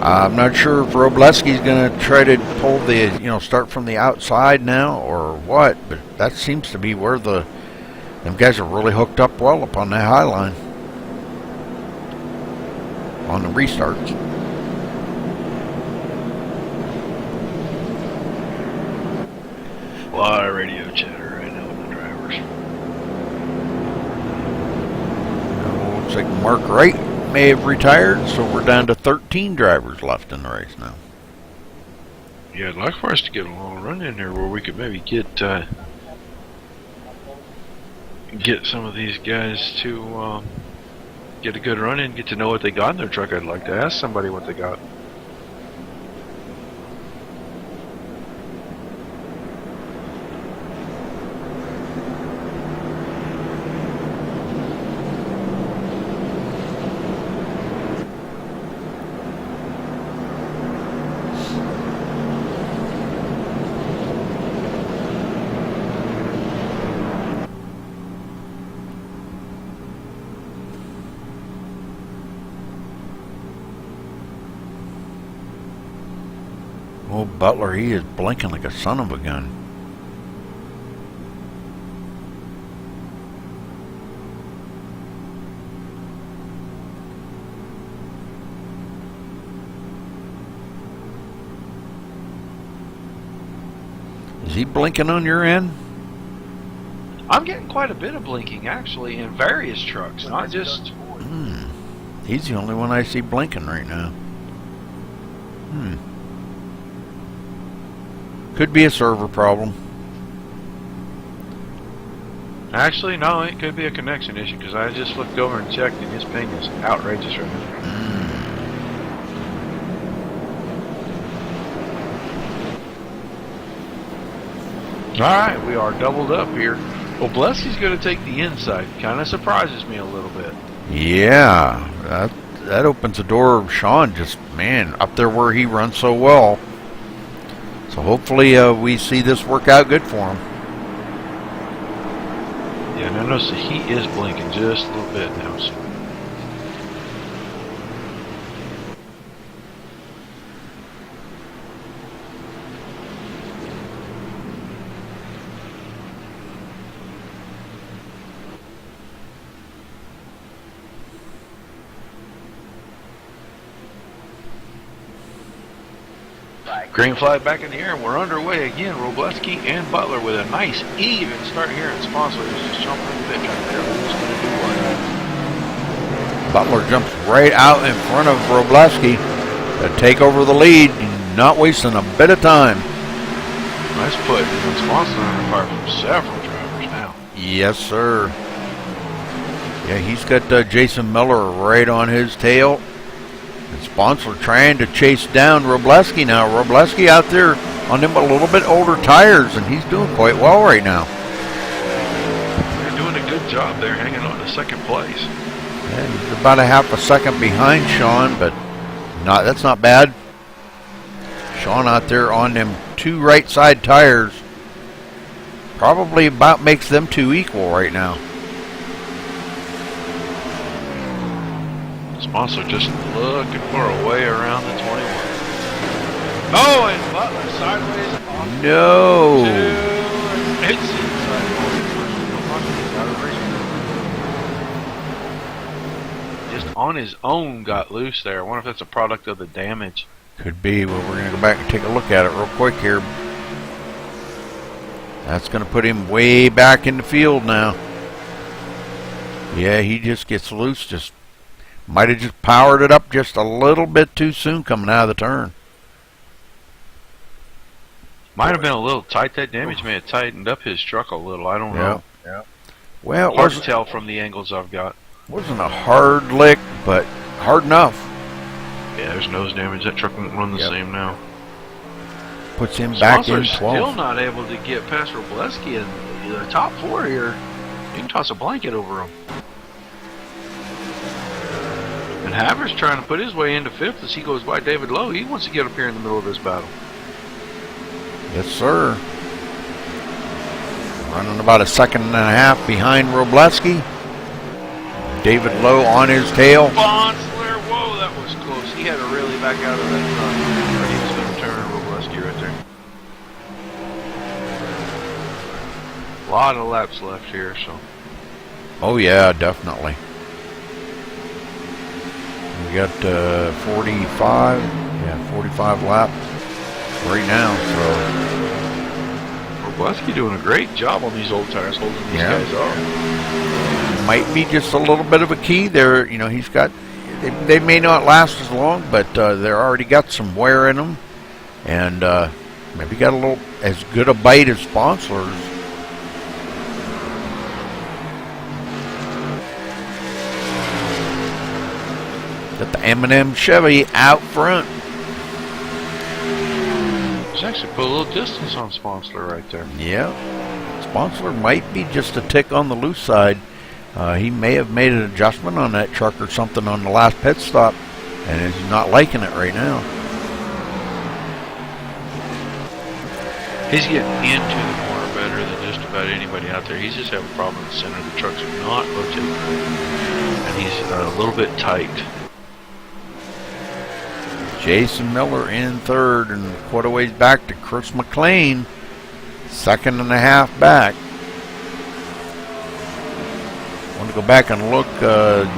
I'm not sure if Robleski's going to try to pull the, start from the outside now or what, but that seems to be where them guys are really hooked up well up on that high line on the restarts. A lot of radio chatter right now with the drivers. Looks like Mark Wright may have retired, so we're down to 13 drivers left in the race now. Yeah, I'd like for us to get a long run in there where we could maybe get some of these guys to get a good run in, get to know what they got in their truck. I'd like to ask somebody what they got. Oh, Butler, he is blinking like a son of a gun. Is he blinking on your end? I'm getting quite a bit of blinking, actually, in various trucks, not just... He's the only one I see blinking right now. Could be a server problem. Actually, no, it could be a connection issue, because I just flipped over and checked, and his ping is outrageous right now. Alright, we are doubled up here. Well, Blessey's going to take the inside. Kind of surprises me a little bit. Yeah, that opens the door of Sean just, man, up there where he runs so well. So hopefully we see this work out good for him. Yeah, and I notice the heat is blinking just a little bit now. So. Green flag back in the air, and we're underway again. Robleski and Butler with a nice even start here in Sponsor. He's just jumping in the bitch right there. Who's going to do what? Butler jumps right out in front of Robleski to take over the lead, not wasting a bit of time. Nice put. Sponsor under fire from several drivers now. Yes, sir. Yeah, he's got Jason Miller right on his tail. And Sponsor trying to chase down Robleski now. Robleski out there on them a little bit older tires, and he's doing quite well right now. They're doing a good job there, hanging on to second place. Yeah, he's about a half a second behind Sean, but that's not bad. Sean out there on them two right side tires probably about makes them two equal right now. Sponsor just looking for a way around the 21. Oh, and Butler sideways off. No. It's inside. Just on his own got loose there. I wonder if that's a product of the damage. Could be. Well, we're going to go back and take a look at it real quick here. That's going to put him way back in the field now. Yeah, he just gets loose. Just might have just powered it up just a little bit too soon coming out of the turn. Might have been a little tight. That damage may have tightened up his truck a little. I don't know. Yeah. Well, it hard to wasn't, tell from the angles I've got. wasn't a hard lick, but hard enough. Yeah, there's nose damage. That truck won't run the same now. Puts him back in 12. Still not able to get past Robleski in the top four here. You can toss a blanket over him. And Havers trying to put his way into fifth as he goes by David Lowe. He wants to get up here in the middle of this battle. Yes, sir. Running about a second and a half behind Robleski. David Lowe on his tail. Bonsler, whoa, that was close. He had to really back out of that truck. He was going to turn Robleski right there. A lot of laps left here, so. Oh, yeah, definitely. We got 45. Yeah, 45 laps right now, so. Robleski doing a great job on these old tires, holding these guys off. Might be just a little bit of a key there. You know, he's got, they may not last as long, but they're already got some wear in them. And maybe got a little, as good a bite as Sponsors. Got the M&M Chevy out front. He's actually put a little distance on Sponsor right there. Yeah. Sponsor might be just a tick on the loose side. He may have made an adjustment on that truck or something on the last pit stop, and is not liking it right now. He's getting into the corner better than just about anybody out there. He's just having a problem in the center. The trucks are not rotating, and he's a little bit tight. Jason Miller in third, and quite a ways back to Chris McLean, second and a half back. I want to go back and look.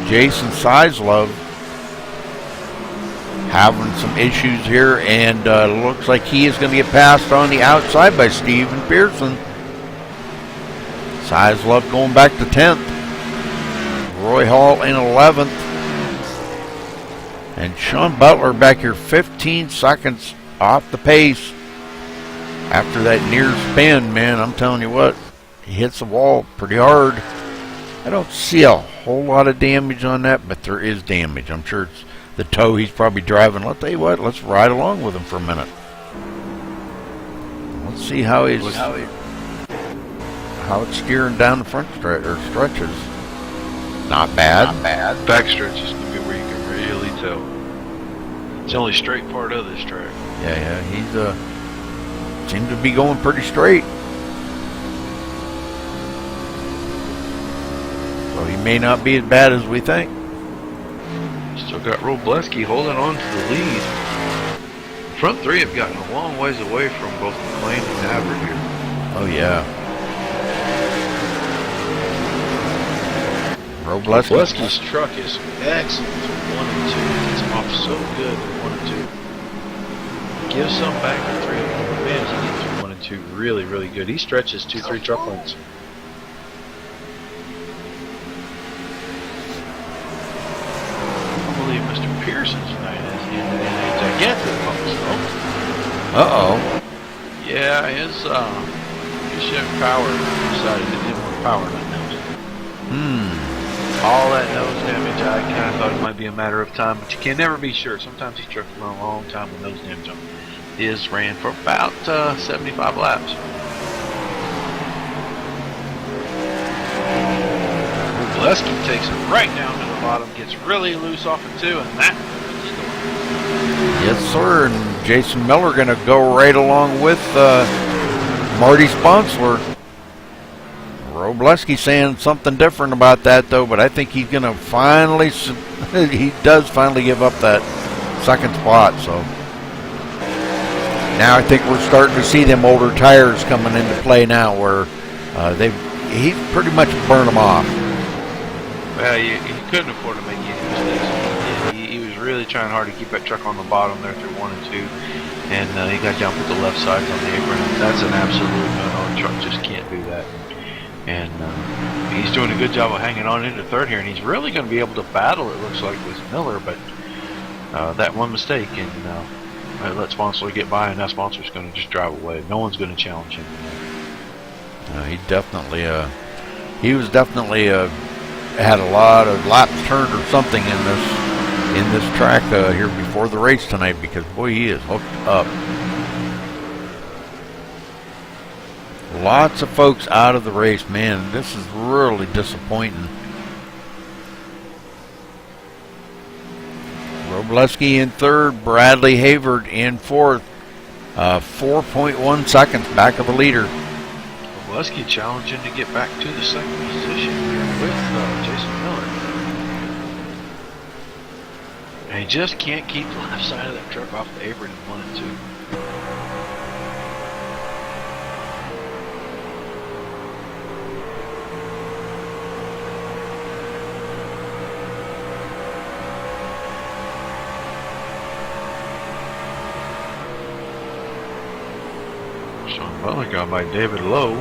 Jason Sizlove having some issues here, and looks like he is going to get passed on the outside by Steven Pearson. Sizlove going back to 10th. Roy Hall in 11th. And Sean Butler back here 15 seconds off the pace after that near spin, man. I'm telling you what, he hits the wall pretty hard. I don't see a whole lot of damage on that, but there is damage. I'm sure it's the toe he's probably driving. I'll tell you what, let's ride along with him for a minute. Let's see how it's steering down the front stretches. Not bad. Backstretch is going to be where you can really tell. It's the only straight part of this track. Yeah, he's seems to be going pretty straight. So he may not be as bad as we think. Still got Robleski holding on to the lead. Front three have gotten a long ways away from both McLean and Havard here. Oh yeah. Robleski's truck is excellent through 1 and 2. Gets him off so good through 1 and 2. Gives some back to 3. Man, he gets through 1 and 2 really, really good. He stretches 2-3 truck lengths. I believe Mr. Pearson's night is in a gigantic pump stop. Uh-oh. Yeah, his shift power decided it didn't want power that nose. All that nose damage, I kind of thought it might be a matter of time, but you can never be sure. Sometimes these trucks run a long time with nose damage on them. His ran for about 75 laps. Robleski takes it right down to the bottom, gets really loose off of 2, and that was the story. Yes, sir. And Jason Miller going to go right along with Marty Sponsler. Robleski saying something different about that, though, but I think he's going to finally, he does finally give up that second spot, so. Now I think we're starting to see them older tires coming into play now where he's pretty much burned them off. Well, he couldn't afford to make any mistakes. He was really trying hard to keep that truck on the bottom there through 1 and 2, and he got down with the left sides on the apron. That's an absolute no-no. The truck just can't do that. And he's doing a good job of hanging on into third here, and he's really going to be able to battle, it looks like, with Miller, but that one mistake, and let Sponsler get by, and now Sponsler's going to just drive away. No one's going to challenge him. He definitely, he was definitely had a lot of laps turned or something in this track here before the race tonight, because boy, he is hooked up. Lots of folks out of the race, man. This is really disappointing. Robleski in third, Bradley Havard in fourth. 4.1 seconds back of the leader. Robleski challenging to get back to the second position here with Jason Miller. And he just can't keep the left side of that truck off the apron in 1 and 2. Sean Butler got by David Lowe.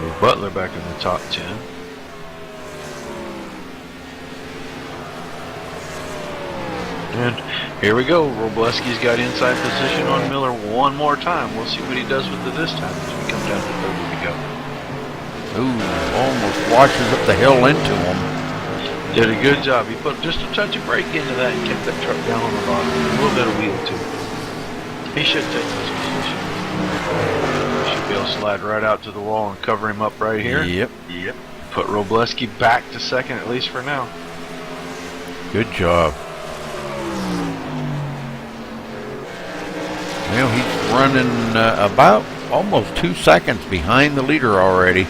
With Butler back in the top 10. And here we go. Robleski's got inside position on Miller one more time. We'll see what he does with it this time as we come down to third to go. Ooh, almost washes up the hill into him. Did a good job. He put just a touch of brake into that and kept that truck down on the bottom. A little bit of wheel to it. He should take this position. Should be able to slide right out to the wall and cover him up right here. Yep. Put Robleski back to second, at least for now. Good job. Well, he's running about almost 2 seconds behind the leader already.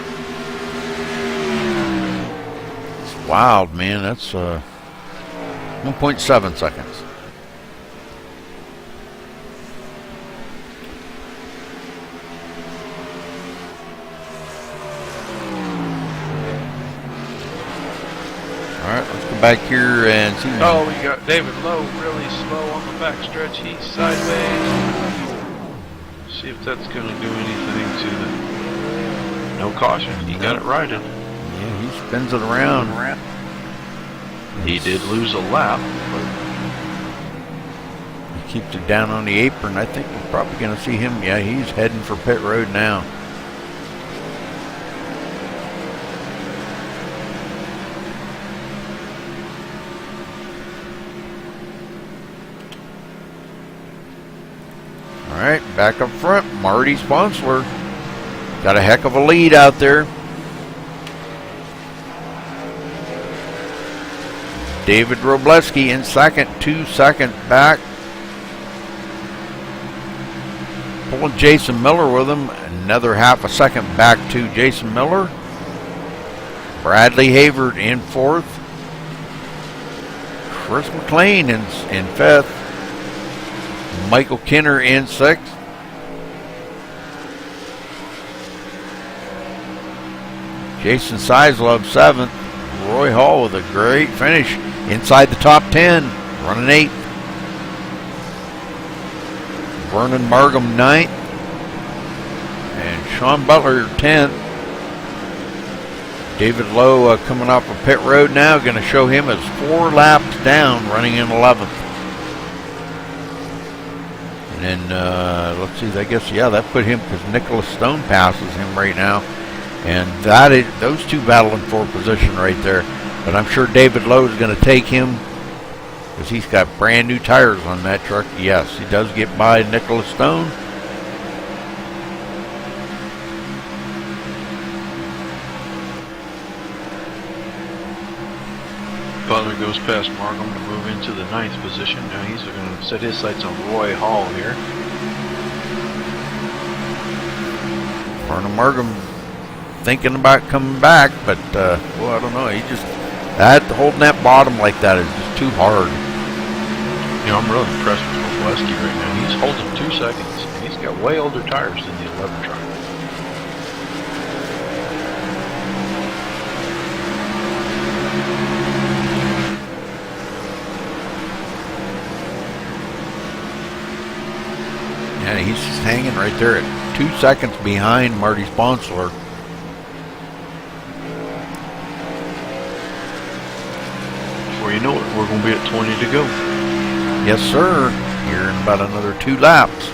Wild, man. That's 1.7 seconds. All right, let's go back here and see. Oh, we got David Lowe really slow on the backstretch. He's sideways. See if that's going to do anything to the. No caution. He got it righted. Yeah, he spins it around. He did lose a lap, but he keeps it down on the apron. I think we're probably going to see him. Yeah, he's heading for pit road now. All Alright, back up front, Marty Sponsler. Got a heck of a lead out there. David Robleski in second, 2 seconds back. Pulling Jason Miller with him. Another half a second back to Jason Miller. Bradley Havert in fourth. Chris McLean in fifth. Michael Kinner in sixth. Jason Seislov seventh. Roy Hall with a great finish inside the top 10, running eighth. Vernon Markham ninth. And Sean Butler 10th. David Lowe coming off of pit road now, going to show him as 4 laps down, running in 11th. And then, let's see, I guess, yeah, that put him, because Nicholas Stone passes him right now. And that is, those two battling for position right there. But I'm sure David Lowe is going to take him, because he's got brand new tires on that truck. Yes, he does get by Nicholas Stone. Butler goes past Markham to move into the 9th position. Now he's going to set his sights on Roy Hall here. Vernon Markham thinking about coming back, but well, I don't know. He just holding that bottom like that is just too hard. You know, I'm really impressed with Robleski right now. He's holding 2 seconds, and he's got way older tires than the 11 truck. Yeah, he's just hanging right there at 2 seconds behind Marty Sponsler. Before you know it, we're going to be at 20 to go. Yes, sir. Here in about another 2 laps.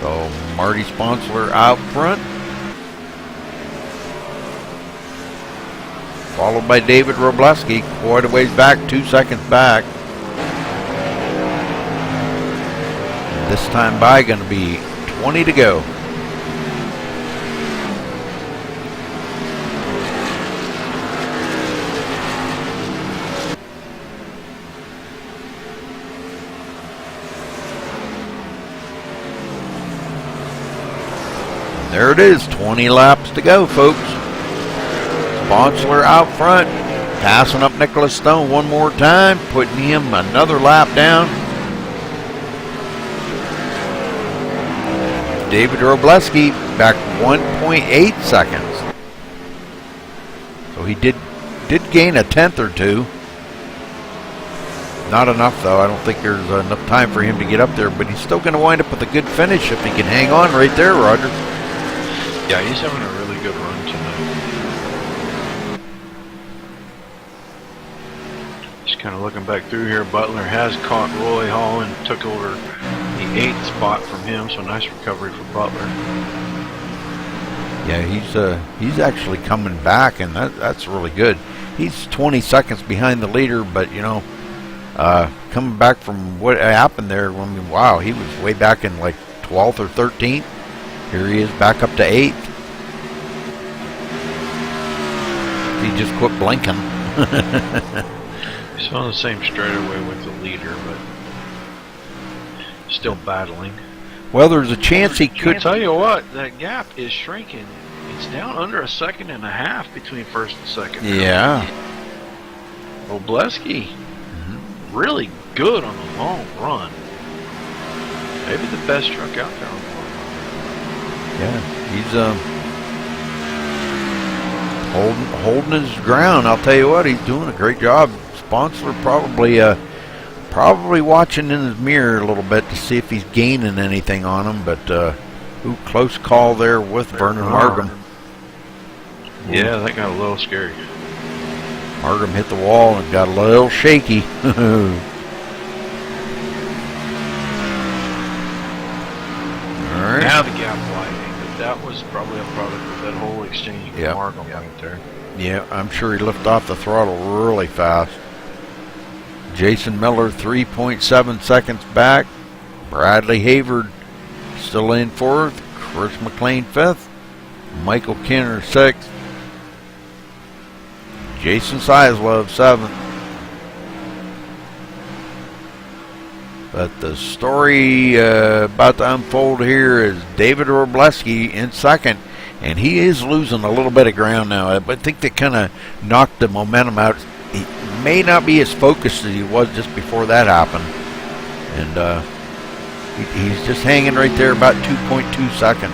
So Marty Sponsler out front, followed by David Robleski, quite a ways back, 2 seconds back. This time by going to be 20 to go. There it is, 20 laps to go, folks. Sponsler out front, passing up Nicholas Stone one more time, putting him another lap down. David Robleski back 1.8 seconds. So he did gain a 10th or 2. Not enough, though. I don't think there's enough time for him to get up there, but he's still going to wind up with a good finish if he can hang on right there, Roger. Yeah, he's having a really good run tonight. Just kind of looking back through here, Butler has caught Roy Hall and took over the 8th spot from him, so nice recovery for Butler. Yeah, he's actually coming back, and that's really good. He's 20 seconds behind the leader, but you know, coming back from what happened there, I mean, wow, he was way back in like 12th or 13th. Here he is back up to 8th. He just quit blinking. He's on the same straightaway with the leader, but still battling. Well, there's a chance he could. I tell you what, that gap is shrinking. It's down under 1.5 seconds between first and second. Yeah. Robleski, really good on the long run. Maybe the best truck out there on the long run. Yeah, he's holding his ground. I'll tell you what, he's doing a great job. Sponsler probably watching in his mirror a little bit to see if he's gaining anything on him, but close call there with Vernon Markham. Yeah, that got a little scary. Markham hit the wall and got a little shaky. Alright. Now the gap widening, but that was probably a product of that whole exchange with Markham right there. Yeah, I'm sure he lifted off the throttle really fast. Jason Miller 3.7 seconds back. Bradley Havard still in 4th. Chris McLean 5th. Michael Kinner 6th. Jason Sizlove 7th. But the story about to unfold here is David Robleski in 2nd, and he is losing a little bit of ground now. But I think they kind of knocked the momentum out. He may not be as focused as he was just before that happened. And he's just hanging right there about 2.2 seconds.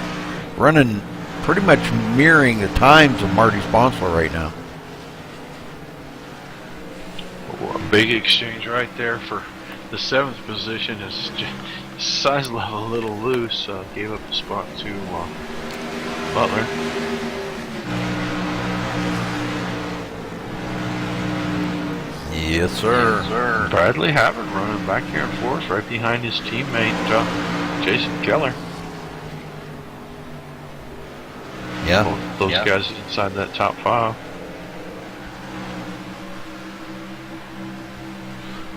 Running pretty much mirroring the times of Marty Sponsler right now. Oh, a big exchange right there for the 7th position. Is size level a little loose. Gave up the spot to Butler. Yes, sir. Bradley Havard running back here in 4th, right behind his teammate Jason Keller. Yeah. Both those guys inside that top 5.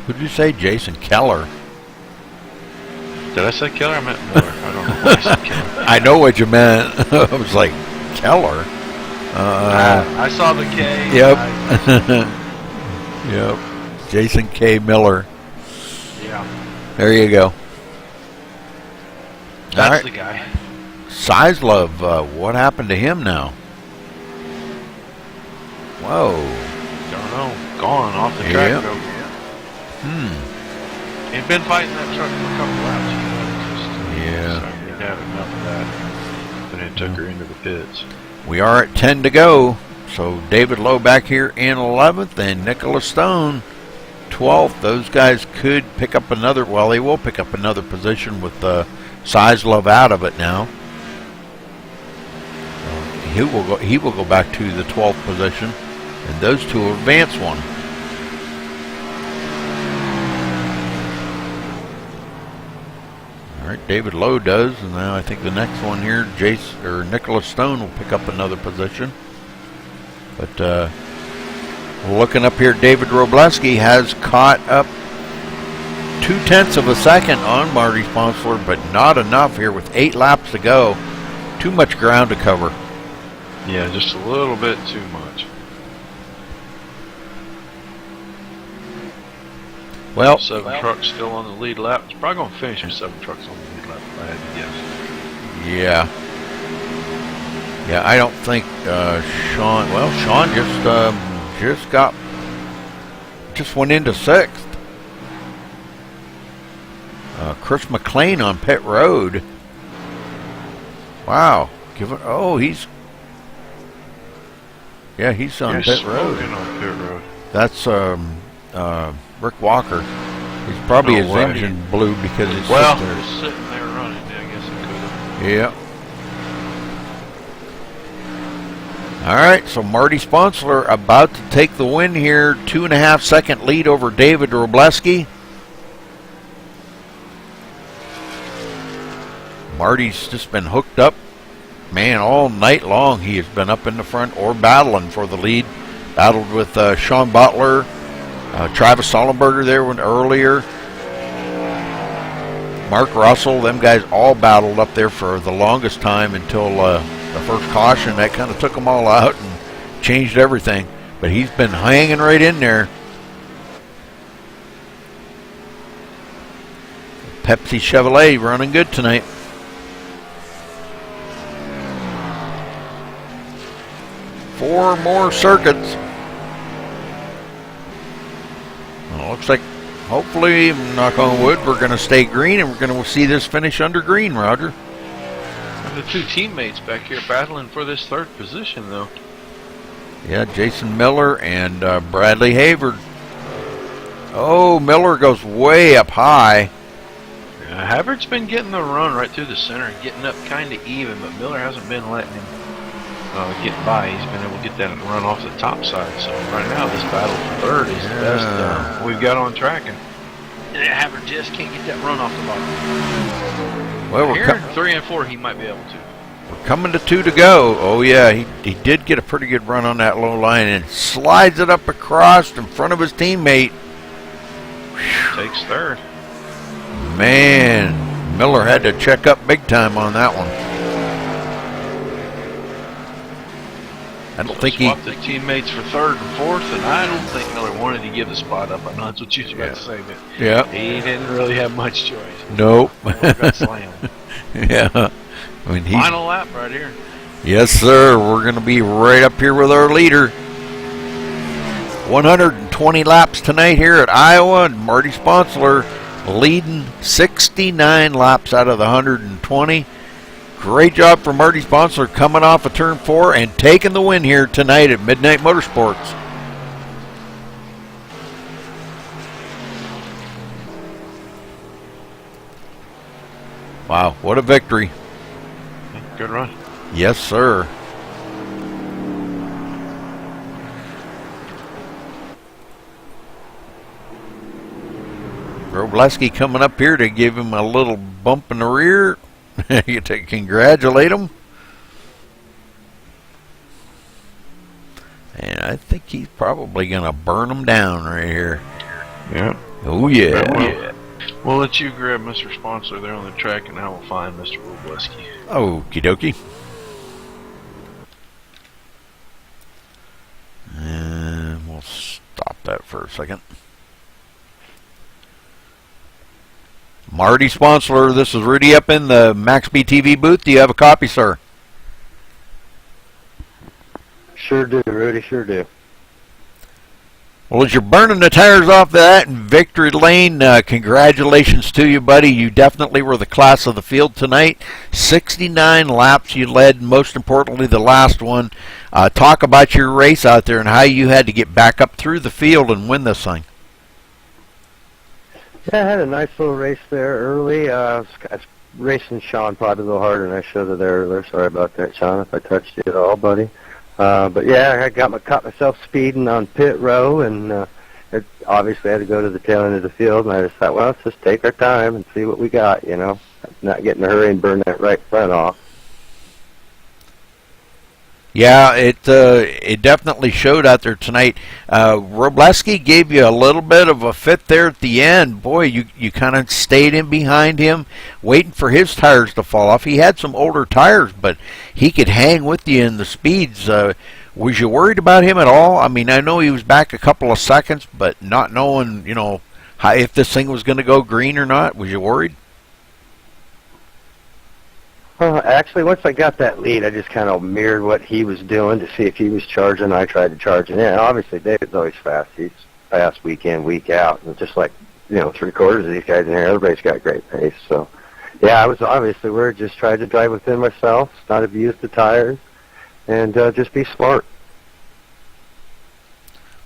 Who did you say? Jason Keller. Did I say Keller? I meant Miller. I don't know why I said Keller. I know what you meant. I was like, Keller? I saw the K. Yep. Yep. Jason K. Miller. Yeah. There you go. That's the guy. Sizlove, what happened to him now? Whoa. Don't know. Gone off the track. Yep. Though. He'd been fighting that truck for a couple laps. Yeah. He'd had enough of that. And it took her into the pits. We are at 10 to go. So David Lowe back here in 11th and Nicholas Stone 12th. Those guys could pick up another, well, they will pick up another position with Sizlove out of it now. He will go back to the 12th position, and those two will advance one. All right, David Lowe does, and now I think the next one here, Nicholas Stone will pick up another position. But looking up here, David Robleski has caught up 0.2 of a second on Marty Sponsler, but not enough here with 8 laps to go. Too much ground to cover. Yeah, just a little bit too much. Well, 7 trucks still on the lead lap. It's probably going to finish with 7 trucks on the lead lap, if I had to guess. yeah. Yeah, I don't think Sean, well, Sean just went into 6th. Chris McLean on pit road. Wow. He's on pit road. On pit road. That's Rick Walker. He's probably his engine blew because it's sitting there running. Yeah, I guess it could have. Yeah. All right, so Marty Sponsler about to take the win here. 2.5 second lead over David Robleski. Marty's just been hooked up, man, all night long. He has been up in the front or battling for the lead. Battled with Sean Butler, Travis Sollenberger there earlier. Mark Russell, them guys all battled up there for the longest time until the first caution. That kind of took them all out and changed everything. But he's been hanging right in there. Pepsi Chevrolet running good tonight. Four more circuits. Well, looks like, hopefully, knock on wood, we're going to stay green and we're going to see this finish under green, Roger. The 2 teammates back here battling for this 3rd position, though. Yeah, Jason Miller and Bradley Havard. Oh, Miller goes way up high. Havard's been getting the run right through the center and getting up kind of even, but Miller hasn't been letting him get by. He's been able to get that run off the top side. So right now, this battle for 3rd is the best we've got on track, and Havard just can't get that run off the bottom. Well, here, 3 and 4, he might be able to. We're coming to 2 to go. Oh yeah, he did get a pretty good run on that low line and slides it up across in front of his teammate. Takes 3rd. Man, Miller had to check up big time on that one. I don't think he swapped the teammates for third and fourth, and I don't think Miller wanted to give the spot up. I know that's what you were about to say, but he didn't really have much choice. Nope. Got slammed. Yeah. I mean, Final lap right here. Yes, sir. We're going to be right up here with our leader. 120 laps tonight here at Iowa, and Marty Sponsler leading 69 laps out of the 120. Great job for Marty Sponsler coming off of turn 4 and taking the win here tonight at Midnight Motorsports. Wow, what a victory. Good run. Yes, sir. Robleski coming up here to give him a little bump in the rear. You to congratulate him. And I think he's probably going to burn him down right here. Yeah. Oh, yeah. We'll let you grab Mr. Sponsor there on the track, and I will find Mr. Robleski. Okie dokie. And we'll stop that for a second. Marty Sponsler, this is Rudy up in the MaxSpeedTV booth. Do you have a copy, sir? Sure do, Rudy, sure do. Well, as you're burning the tires off that in victory lane, congratulations to you, buddy. You definitely were the class of the field tonight. 69 laps you led, most importantly the last one. Talk about your race out there and how you had to get back up through the field and win this thing. Yeah, I had a nice little race there early. I was racing Sean probably a little harder than I should have there earlier. Sorry about that, Sean, if I touched you at all, buddy. But yeah, I caught myself speeding on pit row, and obviously I had to go to the tail end of the field, and I just thought, well, let's just take our time and see what we got, you know, not get in a hurry and burn that right front off. Yeah, it definitely showed out there tonight. Robleski gave you a little bit of a fit there at the end. Boy, you kind of stayed in behind him, waiting for his tires to fall off. He had some older tires, but he could hang with you in the speeds. Was you worried about him at all? I mean, I know he was back a couple of seconds, but not knowing, you know, if this thing was going to go green or not, was you worried? Actually, once I got that lead, I just kind of mirrored what he was doing to see if he was charging. I tried to charge it in. Obviously, David's always fast. He's fast week in, week out. And just like, you know, 3/4 of these guys in here, everybody's got great pace. So, yeah, I was obviously worried. Just tried to drive within myself, not abuse the tires, and just be smart.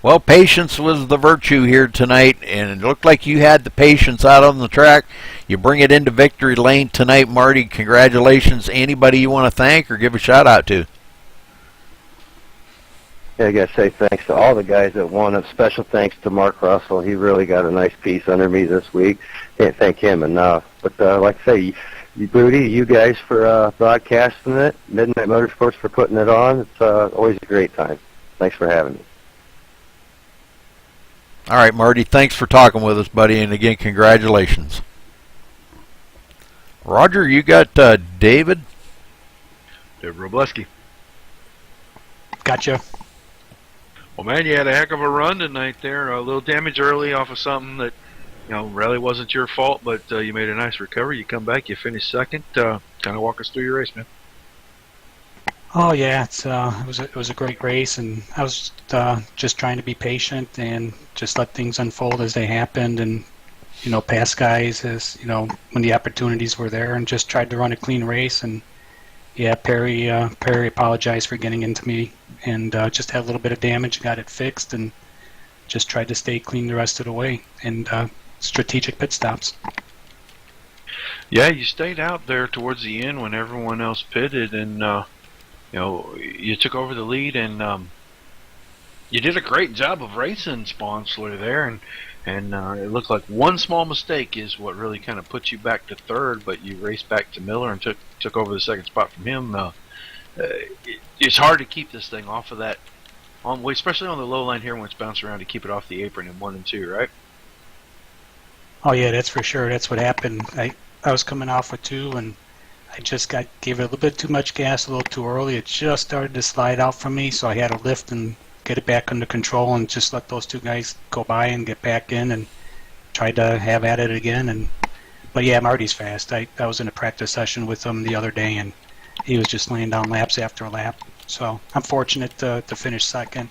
Well, patience was the virtue here tonight, and it looked like you had the patience out on the track. You bring it into victory lane tonight, Marty. Congratulations. Anybody you want to thank or give a shout-out to? Yeah, I got to say thanks to all the guys that won. A special thanks to Mark Russell. He really got a nice piece under me this week. Can't thank him enough. But like I say, Rudy, you guys for broadcasting it, Midnight Motorsports for putting it on. It's always a great time. Thanks for having me. All right, Marty, thanks for talking with us, buddy, and again, congratulations. Roger, you got David? David Robleski. Gotcha. Well, man, you had a heck of a run tonight there. A little damage early off of something that, you know, really wasn't your fault, but you made a nice recovery. You come back, you finished second. Kind of walk us through your race, man. Oh yeah, it was a great race, and I was just trying to be patient and just let things unfold as they happened, and you know, past guys as you know when the opportunities were there, and just tried to run a clean race. And yeah, Perry apologized for getting into me, and just had a little bit of damage, got it fixed, and just tried to stay clean the rest of the way, and strategic pit stops. Yeah, you stayed out there towards the end when everyone else pitted, and you know, you took over the lead, and you did a great job of racing Sponsler there, and it looked like one small mistake is what really kind of put you back to third, but you raced back to Miller and took over the second spot from him. It's hard to keep this thing off of that, especially on the low line here when it's bouncing around, to keep it off the apron in 1 and 2, right? Oh yeah, that's for sure. That's what happened. I I was coming off with 2, and I just gave it a little bit too much gas a little too early. It just started to slide out from me, so I had to lift and get it back under control and just let those 2 guys go by and get back in and tried to have at it again. But yeah, Marty's fast. I was in a practice session with him the other day, and he was just laying down laps after lap. So I'm fortunate to finish second.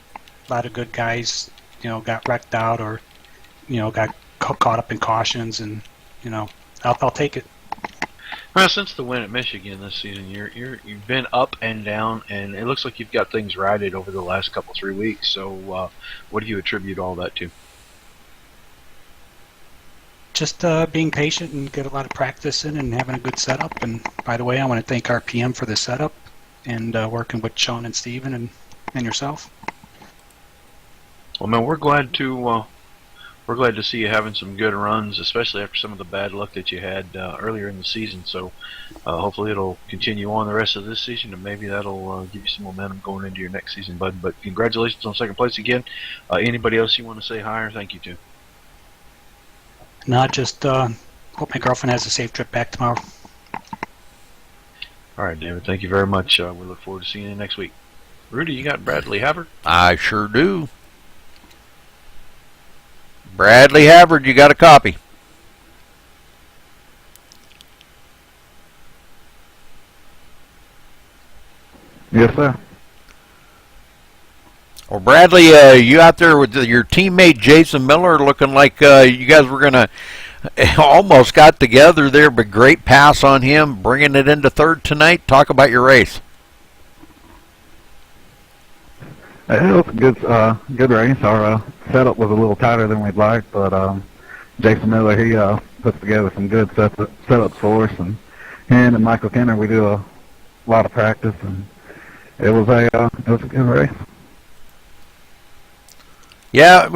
A lot of good guys, got wrecked out or, got caught up in cautions, and I'll take it. Well, since the win at Michigan this season, you've been up and down, and it looks like you've got things righted over the last 3 weeks. So, what do you attribute all that to? Just being patient and get a lot of practice in and having a good setup. And by the way, I want to thank RPM for the setup and working with Sean and Steven and yourself. Well, man, we're glad to see you having some good runs, especially after some of the bad luck that you had earlier in the season. So hopefully it'll continue on the rest of this season, and maybe that'll give you some momentum going into your next season, bud. But congratulations on second place again. Anybody else you want to say hi or thank you to? No, just hope my girlfriend has a safe trip back tomorrow. All right, David, thank you very much. We look forward to seeing you next week. Rudy, you got Bradley Havard? I sure do. Bradley Havard, you got a copy. Yes, sir. Well, Bradley, you out there with your teammate Jason Miller, looking like you guys were going to almost got together there, but great pass on him, bringing it into third tonight. Talk about your race. It was a good race. Our setup was a little tighter than we'd like, but Jason Miller, he puts together some good setups for us, and him and Michael Kenner, we do a lot of practice, and it was a good race. Yeah,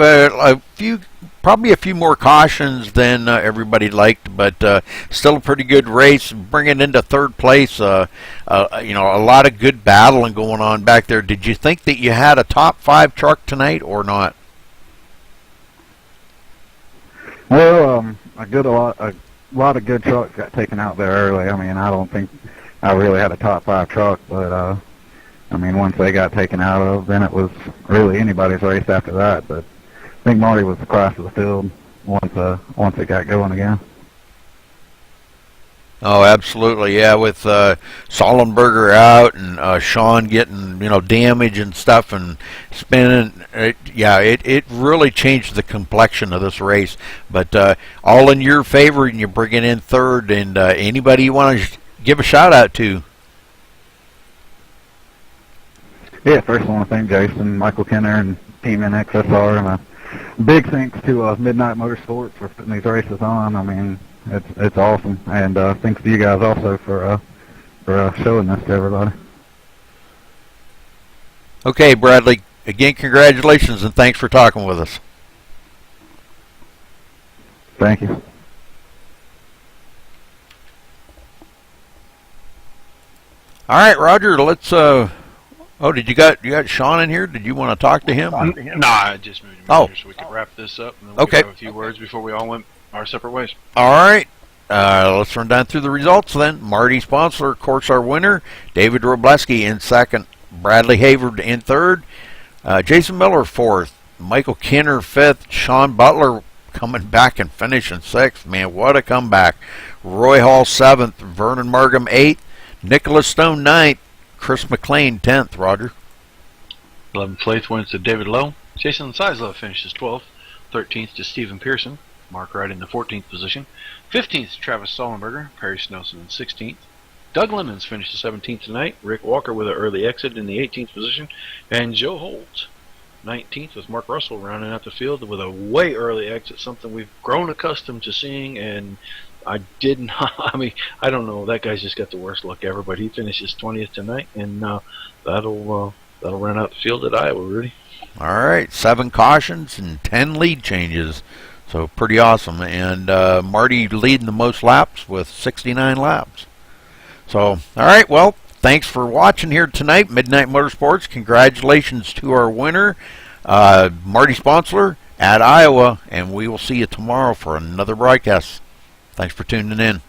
probably a few more cautions than everybody liked, but still a pretty good race. Bringing into third place, a lot of good battling going on back there. Did you think that you had a top 5 truck tonight or not? Well, a lot of good trucks got taken out there early. I mean, I don't think I really had a top 5 truck, but once they got taken out of, then it was really anybody's race after that. But I think Marty was the class of the field once it got going again. Oh, absolutely, yeah. With Sollenberger out and Sean getting damage and stuff and spinning, it really changed the complexion of this race. But all in your favor, and you're bringing in third. And anybody you want to give a shout out to? Yeah, first I want to thank Jason, Michael Kenner, and Team NXSR, and a big thanks to Midnight Motorsports for putting these races on. I mean, it's awesome, and thanks to you guys also for showing this to everybody. Okay, Bradley, again, congratulations, and thanks for talking with us. Thank you. All right, Roger, let's... Oh, you got Sean in here? Did you want to talk to him? No, I just moved him in here so we could wrap this up, and then we could have a few words before we all went our separate ways. All right. Let's run down through the results then. Marty Sponsler, of course, our winner. David Robleski in second. Bradley Havard in third. Jason Miller fourth. Michael Kinner fifth. Sean Butler coming back and finishing sixth. Man, what a comeback. Roy Hall seventh. Vernon Markham eighth. Nicholas Stone ninth. Chris McLean 10th, Roger. 11th place went to David Lowe. Jason Sizlove finishes 12th. 13th to Stephen Pearson. Mark Wright in the 14th position. 15th to Travis Sollenberger. Perry Snelson in 16th. Doug Lemons finished 17th tonight. Rick Walker with an early exit in the 18th position. And Joe Holt 19th with Mark Russell rounding out the field with a way early exit, something we've grown accustomed to seeing, and I don't know. That guy's just got the worst luck ever, but he finishes 20th tonight, and that'll run out the field at Iowa, Rudy. All right, 7 cautions and 10 lead changes, so pretty awesome. And Marty leading the most laps with 69 laps. So, all right, well, thanks for watching here tonight, Midnight Motorsports. Congratulations to our winner, Marty Sponsler at Iowa, and we will see you tomorrow for another broadcast. Thanks for tuning in.